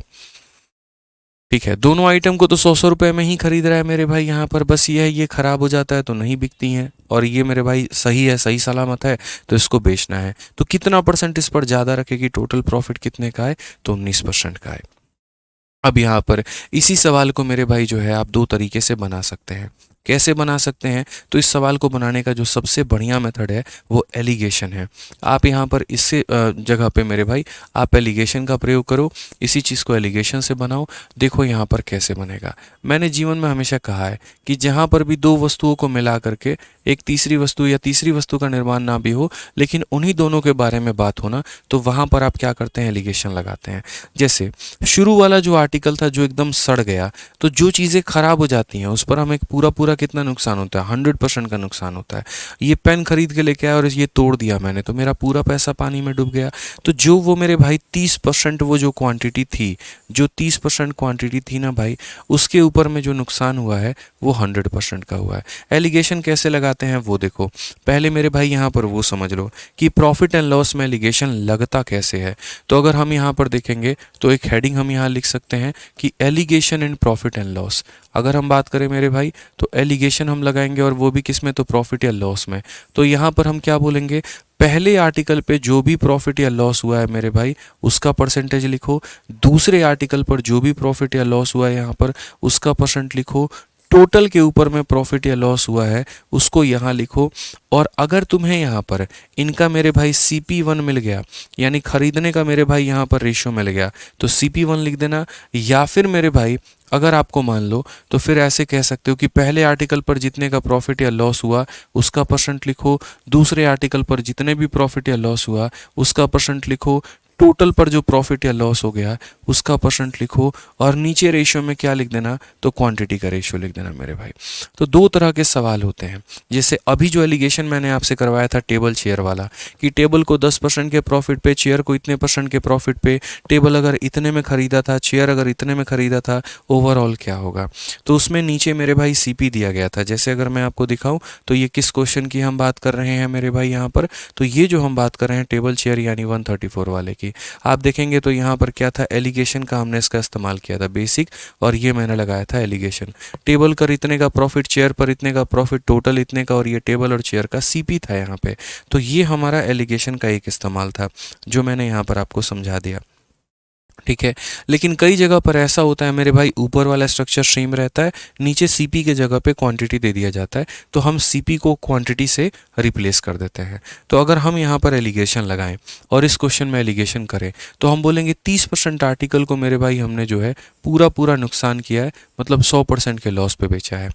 Speaker 1: ठीक है, दोनों आइटम को तो 100 रुपये में ही खरीद रहा है मेरे भाई यहाँ पर। बस ये है, ये खराब हो जाता है तो नहीं बिकती हैं, और ये मेरे भाई सही है, सही सलामत है, तो इसको बेचना है। तो कितना % इस पर ज़्यादा रखेगी, टोटल प्रॉफिट कितने का है, तो 19% का है। अब यहाँ पर इसी सवाल को मेरे भाई जो है आप दो तरीके से बना सकते हैं। कैसे बना सकते हैं, तो इस सवाल को बनाने का जो सबसे बढ़िया मेथड है वो एलिगेशन है। आप यहाँ पर इससे जगह पे मेरे भाई आप एलिगेशन का प्रयोग करो, इसी चीज़ को एलिगेशन से बनाओ। देखो यहाँ पर कैसे बनेगा। मैंने जीवन में हमेशा कहा है कि जहाँ पर भी दो वस्तुओं को मिला करके एक तीसरी वस्तु या तीसरी वस्तु का निर्माण ना भी हो, लेकिन उन्हीं दोनों के बारे में बात होना, तो वहाँ पर आप क्या करते हैं, एलिगेशन लगाते हैं। जैसे शुरू वाला जो आर्टिकल था जो एकदम सड़ गया, तो जो चीज़ें खराब हो जाती हैं उस पर हमें पूरा पूरा कितना नुकसान होता है, 100% का नुकसान होता है। ये पेन खरीद के लेके आया और ये तोड़ दिया मैंने, तो मेरा पूरा पैसा पानी में डूब गया। तो जो वो मेरे भाई 30% वो जो क्वांटिटी थी, जो 30% क्वांटिटी थी ना भाई, उसके ऊपर में जो नुकसान हुआ है वो 100% का हुआ है। एलिगेशन कैसे लगाते हैं वो देखो। पहले मेरे भाई यहाँ पर वो समझ लो कि प्रॉफिट एंड लॉस में एलिगेशन लगता कैसे है। तो अगर हम यहाँ पर देखेंगे तो एक हेडिंग हम यहाँ लिख सकते हैं कि alligation in profit and loss. अगर हम बात करें मेरे भाई तो एलिगेशन हम लगाएंगे, और वो भी किस में, तो प्रॉफिट या लॉस में। तो यहाँ पर हम क्या बोलेंगे, पहले आर्टिकल पे जो भी प्रॉफिट या लॉस हुआ है मेरे भाई उसका परसेंटेज लिखो, दूसरे आर्टिकल पर जो भी प्रॉफिट या लॉस हुआ है यहाँ पर उसका परसेंट लिखो, टोटल के ऊपर में प्रॉफिट या लॉस हुआ है उसको यहाँ लिखो। और अगर तुम्हें यहाँ पर इनका मेरे भाई CP1 मिल गया, यानी खरीदने का मेरे भाई यहाँ पर रेशियो मिल गया, तो CP1 लिख देना। या फिर मेरे भाई अगर आपको मान लो तो फिर ऐसे कह सकते हो कि पहले आर्टिकल पर जितने का प्रॉफिट या लॉस हुआ उसका परसेंट लिखो, दूसरे आर्टिकल पर जितने भी प्रॉफिट या लॉस हुआ उसका परसेंट लिखो, टोटल पर जो प्रॉफिट या लॉस हो गया उसका परसेंट लिखो, और नीचे रेशियो में क्या लिख देना, तो क्वांटिटी का रेशियो लिख देना मेरे भाई। तो दो तरह के सवाल होते हैं। जैसे अभी जो एलिगेशन मैंने आपसे करवाया था टेबल चेयर वाला, कि टेबल को 10% के प्रॉफिट पे, चेयर को इतने % के प्रॉफिट पे, टेबल अगर इतने में खरीदा था, चेयर अगर इतने में खरीदा था, ओवरऑल क्या होगा। तो उसमें नीचे मेरे भाई CP दिया गया था। जैसे अगर मैं आपको दिखाऊं तो ये किस क्वेश्चन की हम बात कर रहे हैं मेरे भाई यहाँ पर, तो ये जो हम बात कर रहे हैं टेबल चेयर यानी 134 वाले की, आप देखेंगे तो यहाँ पर क्या था, एलिगेशन का हमने इसका इस्तेमाल किया था बेसिक, और ये मैंने लगाया था एलिगेशन। टेबल कर इतने का प्रॉफिट, चेयर पर इतने का प्रॉफिट, टोटल इतने का, और ये टेबल और चेयर का CP था यहाँ पे। तो ये हमारा एलिगेशन का एक इस्तेमाल था जो मैंने यहाँ पर आपको समझा दिया, ठीक है। लेकिन कई जगह पर ऐसा होता है मेरे भाई, ऊपर वाला स्ट्रक्चर सेम रहता है, नीचे CP के जगह पे क्वांटिटी दे दिया जाता है, तो हम CP को क्वांटिटी से रिप्लेस कर देते हैं। तो अगर हम यहाँ पर एलिगेशन लगाएं और इस क्वेश्चन में एलिगेशन करें तो हम बोलेंगे 30% आर्टिकल को मेरे भाई हमने जो है पूरा पूरा नुकसान किया है, मतलब 100% के लॉस पे बेचा है,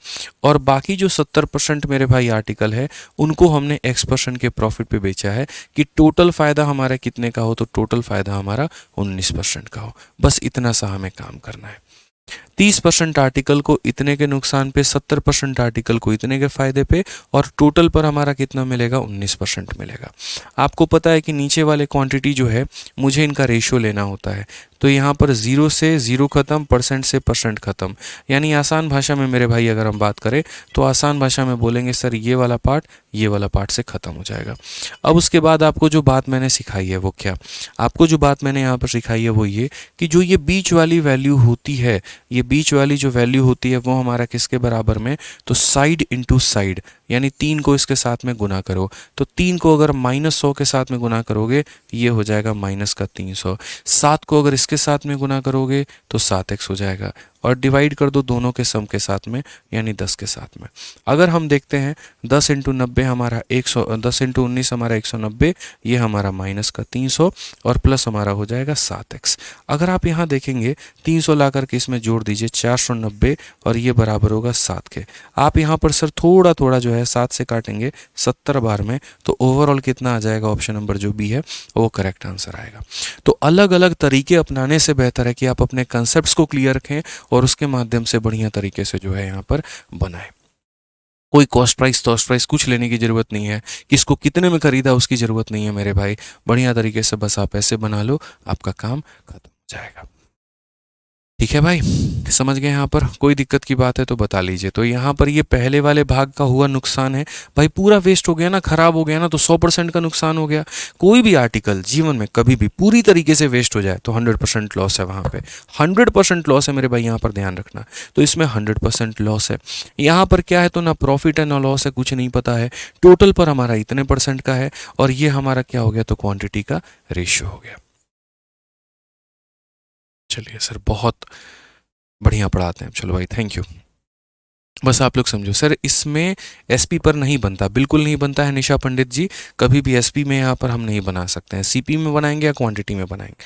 Speaker 1: और बाकी जो 70% मेरे भाई आर्टिकल है उनको हमने X% के प्रॉफिट पे बेचा है, कि टोटल फ़ायदा हमारा कितने का हो, तो टोटल फ़ायदा हमारा 19% का हो। बस इतना सा हमें काम करना है। 30% आर्टिकल को इतने के नुकसान पे, 70% आर्टिकल को इतने के फायदे पे, और टोटल पर हमारा कितना मिलेगा, 19% मिलेगा। आपको पता है कि नीचे वाले क्वांटिटी जो है मुझे इनका रेशियो लेना होता है, तो यहाँ पर 0 से 0 खत्म, % से % खत्म, यानी आसान भाषा में मेरे भाई अगर हम बात करें तो आसान भाषा में बोलेंगे सर ये वाला पार्ट से ख़त्म हो जाएगा। अब उसके बाद आपको जो बात मैंने सिखाई है वो क्या, आपको जो बात मैंने यहाँ पर सिखाई है वो ये कि जो ये बीच वाली वैल्यू होती है, ये बीच वाली जो वैल्यू होती है वो हमारा किसके बराबर में, तो साइड इंटू साइड, यानी 3 को इसके साथ में गुना करो, तो 3 को अगर -100 के साथ में गुना करोगे ये हो जाएगा -300, 7 को अगर इसके साथ में गुना करोगे तो 7x हो जाएगा, और डिवाइड कर दो दोनों के सम के साथ में यानी 10 के साथ में। अगर हम देखते हैं 10 इंटू 90 हमारा 100, 10 इंटू 19 हमारा 190, ये हमारा -300 और प्लस हमारा हो जाएगा 7x। अगर आप यहाँ देखेंगे 300 ला करके इसमें जोड़ दीजिए 490, और ये बराबर होगा 7 के। आप यहाँ पर सर थोड़ा थोड़ा जो है 7 से काटेंगे 70 बार में, तो ओवरऑल कितना आ जाएगा, ऑप्शन नंबर जो बी है वो करेक्ट आंसर आएगा। तो अलग अलग तरीके अपनाने से बेहतर है कि आप अपने कंसेप्ट्स को क्लियर रखें और उसके माध्यम से बढ़िया तरीके से जो है यहाँ पर बनाएं। कोई कॉस्ट प्राइस कुछ लेने की ज़रूरत नहीं है, किसको कितने में खरीदा उसकी ज़रूरत नहीं है मेरे भाई, बढ़िया तरीके से बस आप ऐसे बना लो, आपका काम खत्म हो जाएगा। ठीक है भाई, समझ गए। यहाँ पर कोई दिक्कत की बात है तो बता लीजिए। तो यहाँ पर ये पहले वाले भाग का हुआ नुकसान है भाई, पूरा वेस्ट हो गया ना, खराब हो गया ना, तो 100% का नुकसान हो गया। कोई भी आर्टिकल जीवन में कभी भी पूरी तरीके से वेस्ट हो जाए तो 100% लॉस है, वहाँ पे 100% लॉस है मेरे भाई, यहाँ पर ध्यान रखना। तो इसमें 100% लॉस है। यहाँ पर क्या है, तो ना प्रॉफिट है ना लॉस है, कुछ नहीं पता है, टोटल पर हमारा इतने % का है, और ये हमारा क्या हो गया, तो क्वांटिटी का रेशियो हो गया। चलिए सर, बहुत बढ़िया पढ़ाते हैं, चलो भाई, थैंक यू। बस आप लोग समझो सर, इसमें एसपी पर नहीं बनता, बिल्कुल नहीं बनता है निशा पंडित जी, कभी भी एसपी में यहाँ पर हम नहीं बना सकते हैं, सीपी में बनाएंगे या क्वांटिटी में बनाएंगे,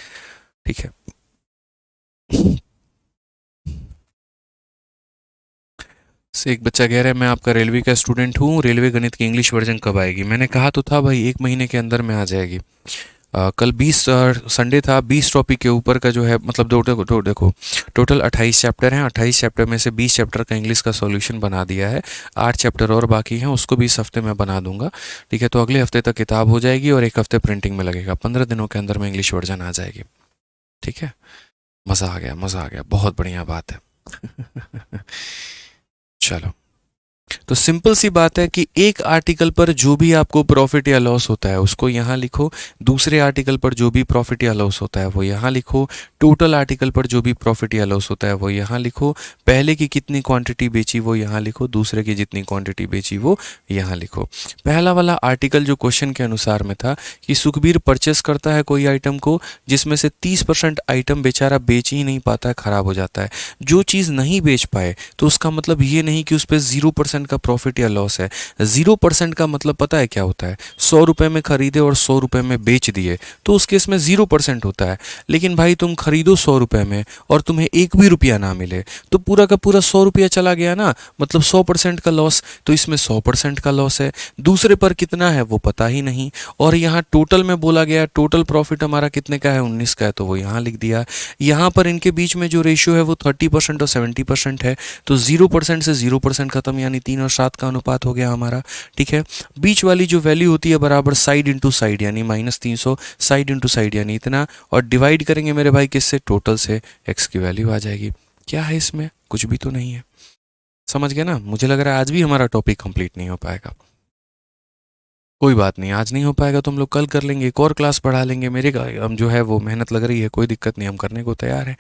Speaker 1: ठीक है। एक बच्चा कह रहा है मैं आपका रेलवे का स्टूडेंट हूँ, रेलवे गणित की इंग्लिश वर्जन कब आएगी? मैंने कहा तो था भाई 1 महीने के अंदर में आ जाएगी। कल 20 संडे था, 20 टॉपिक के ऊपर का जो है मतलब देखो टोटल 28 चैप्टर हैं। 28 चैप्टर में से 20 चैप्टर का इंग्लिश का सॉल्यूशन बना दिया है। 8 चैप्टर और बाकी हैं, उसको भी इस हफ्ते में बना दूंगा। ठीक है, तो अगले हफ्ते तक किताब हो जाएगी और 1 हफ्ते प्रिंटिंग में लगेगा। 15 दिनों के अंदर में इंग्लिश वर्जन आ जाएगी। ठीक है, मज़ा आ गया, मज़ा आ गया, बहुत बढ़िया बात है। चलो, तो सिंपल सी बात है कि एक आर्टिकल पर जो भी आपको प्रॉफिट या लॉस होता है उसको यहाँ लिखो, दूसरे आर्टिकल पर जो भी प्रॉफिट या लॉस होता है वो यहाँ लिखो, टोटल आर्टिकल पर जो भी प्रॉफिट या लॉस होता है वो यहाँ लिखो, पहले की कितनी क्वांटिटी बेची वो यहाँ लिखो, दूसरे की जितनी क्वांटिटी बेची वो यहाँ लिखो। पहला वाला आर्टिकल जो क्वेश्चन के अनुसार में था कि सुखबीर परचेस करता है कोई आइटम को जिसमें से 30% आइटम बेचारा बेच ही नहीं पाता है, खराब हो जाता है। जो चीज़ नहीं बेच पाए तो उसका मतलब ये नहीं कि उस पर 0% का प्रॉफिट या लॉस है। 0% का मतलब पता है क्या होता है? 100 रुपये में खरीदे और 100 रुपये में बेच दिए तो उस केस में 0% होता है। लेकिन भाई तुम खरीदो 100 रुपये में और तुम्हें 1 भी रुपया ना मिले तो पूरा का पूरा 100 रुपया चला गया ना, मतलब 100% का लॉस। तो इसमें 100% का लॉस है। दूसरे पर कितना है वो पता ही नहीं, और यहाँ टोटल में बोला गया टोटल प्रॉफिट हमारा कितने का है? 19 का है, तो वो यहाँ लिख दिया। यहाँ पर इनके बीच में जो रेशियो है वो 30% और 70% है, तो 0% से 0% खत्म, यानी 3 और 7 का अनुपात हो गया हमारा। ठीक है, बीच वाली जो वैल्यू होती है बराबर साइड इंटू साइड, यानी -300 साइड इंटू साइड यानी इतना, और डिवाइड करेंगे मेरे भाई किससे? टोटल से। एक्स की वैल्यू आ जाएगी। क्या है इसमें? कुछ भी तो नहीं है। समझ गए ना? मुझे लग रहा है आज भी हमारा टॉपिक कंप्लीट नहीं हो पाएगा। कोई बात नहीं, आज नहीं हो पाएगा तो हम लोग कल कर लेंगे, एक और क्लास बढ़ा लेंगे। मेरे हम जो है वो मेहनत लग रही है, कोई दिक्कत नहीं, हम करने को तैयार हैं।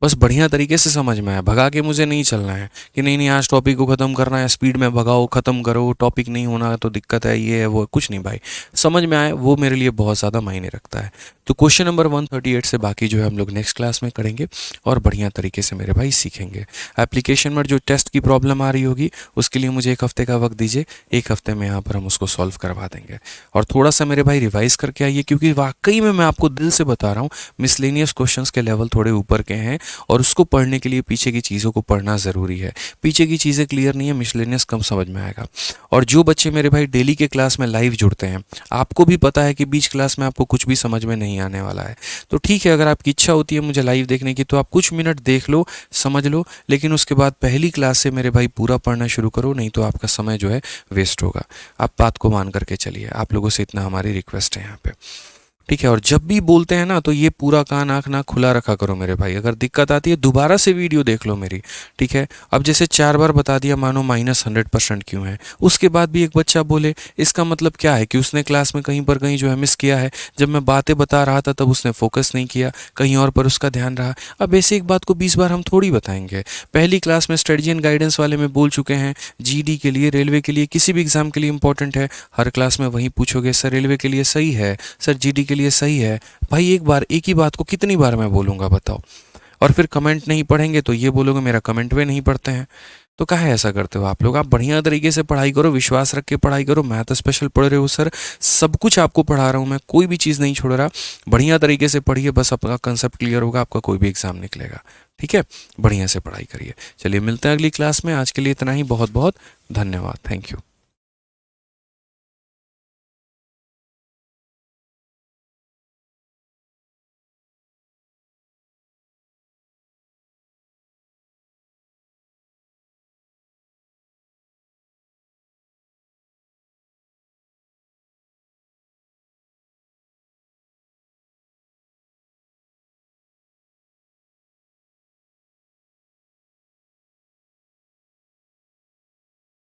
Speaker 1: बस बढ़िया तरीके से समझ में आए, भगा के मुझे नहीं चलना है कि नहीं नहीं आज टॉपिक को ख़त्म करना है, स्पीड में भगाओ, ख़त्म करो, टॉपिक नहीं होना तो दिक्कत है, ये है वो, कुछ नहीं भाई। समझ में आए वो मेरे लिए बहुत ज़्यादा मायने रखता है। तो क्वेश्चन नंबर 138 से बाकी जो है हम लोग नेक्स्ट क्लास में करेंगे और बढ़िया तरीके से मेरे भाई सीखेंगे। एप्लीकेशन में जो टेस्ट की प्रॉब्लम आ रही होगी उसके लिए मुझे 1 हफ्ते का वक्त दीजिए, 1 हफ्ते में यहाँ पर हम उसको सॉल्व करवा देंगे। और थोड़ा सा मेरे भाई रिवाइज करके आइए, क्योंकि वाकई में मैं आपको दिल से बता रहा हूँ मिसलेनियस क्वेश्चंस के लेवल थोड़े ऊपर के हैं और उसको पढ़ने के लिए पीछे की चीज़ों को पढ़ना ज़रूरी है। पीछे की चीज़ें क्लियर नहीं है, मिसलेनियस कम समझ में आएगा। और जो बच्चे मेरे भाई डेली के क्लास में लाइव जुड़ते हैं, आपको भी पता है कि बीच क्लास में आपको कुछ भी समझ में नहीं आने वाला है, तो ठीक है, अगर आपकी इच्छा होती है मुझे लाइव देखने की तो आप कुछ मिनट देख लो, समझ लो, लेकिन उसके बाद पहली क्लास से मेरे भाई पूरा पढ़ना शुरू करो, नहीं तो आपका समय जो है वेस्ट होगा। आप बात को मान करके चलिए, आप लोगों से इतना हमारी रिक्वेस्ट है यहाँ पे। ठीक है, और जब भी बोलते हैं ना तो ये पूरा कान आँख ना खुला रखा करो मेरे भाई। अगर दिक्कत आती है दोबारा से वीडियो देख लो मेरी। ठीक है, अब जैसे 4 बार बता दिया, मानो -100% क्यों है, उसके बाद भी एक बच्चा बोले, इसका मतलब क्या है कि उसने क्लास में कहीं पर कहीं जो है मिस किया है। जब मैं बातें बता रहा था तब उसने फोकस नहीं किया, कहीं और पर उसका ध्यान रहा। अब ऐसे एक बात को 20 बार हम थोड़ी बताएंगे। पहली क्लास में स्ट्रेटजी एंड गाइडेंस वाले में बोल चुके हैं, जीडी के लिए, रेलवे के लिए, किसी भी एग्जाम के लिए इंपॉर्टेंट है। हर क्लास में वही पूछोगे, सर रेलवे के लिए सही है, सर जीडी के लिए सही है। भाई एक बार एक ही बात को कितनी बार मैं बोलूँगा बताओ? और फिर कमेंट नहीं पढ़ेंगे तो ये बोलोगे मेरा कमेंट वे नहीं पढ़ते हैं। तो काहे ऐसा करते हो आप लोग? आप बढ़िया तरीके से पढ़ाई करो, विश्वास रख के पढ़ाई करो। मैथ स्पेशल पढ़ रहे हो सर, सब कुछ आपको पढ़ा रहा हूँ मैं, कोई भी चीज़ नहीं छोड़ रहा। बढ़िया तरीके से पढ़िए, बस आपका कंसेप्ट क्लियर होगा, आपका कोई भी एग्जाम निकलेगा। ठीक है, बढ़िया से पढ़ाई करिए। चलिए मिलते हैं अगली क्लास में, आज के लिए इतना ही। बहुत बहुत धन्यवाद, थैंक यू।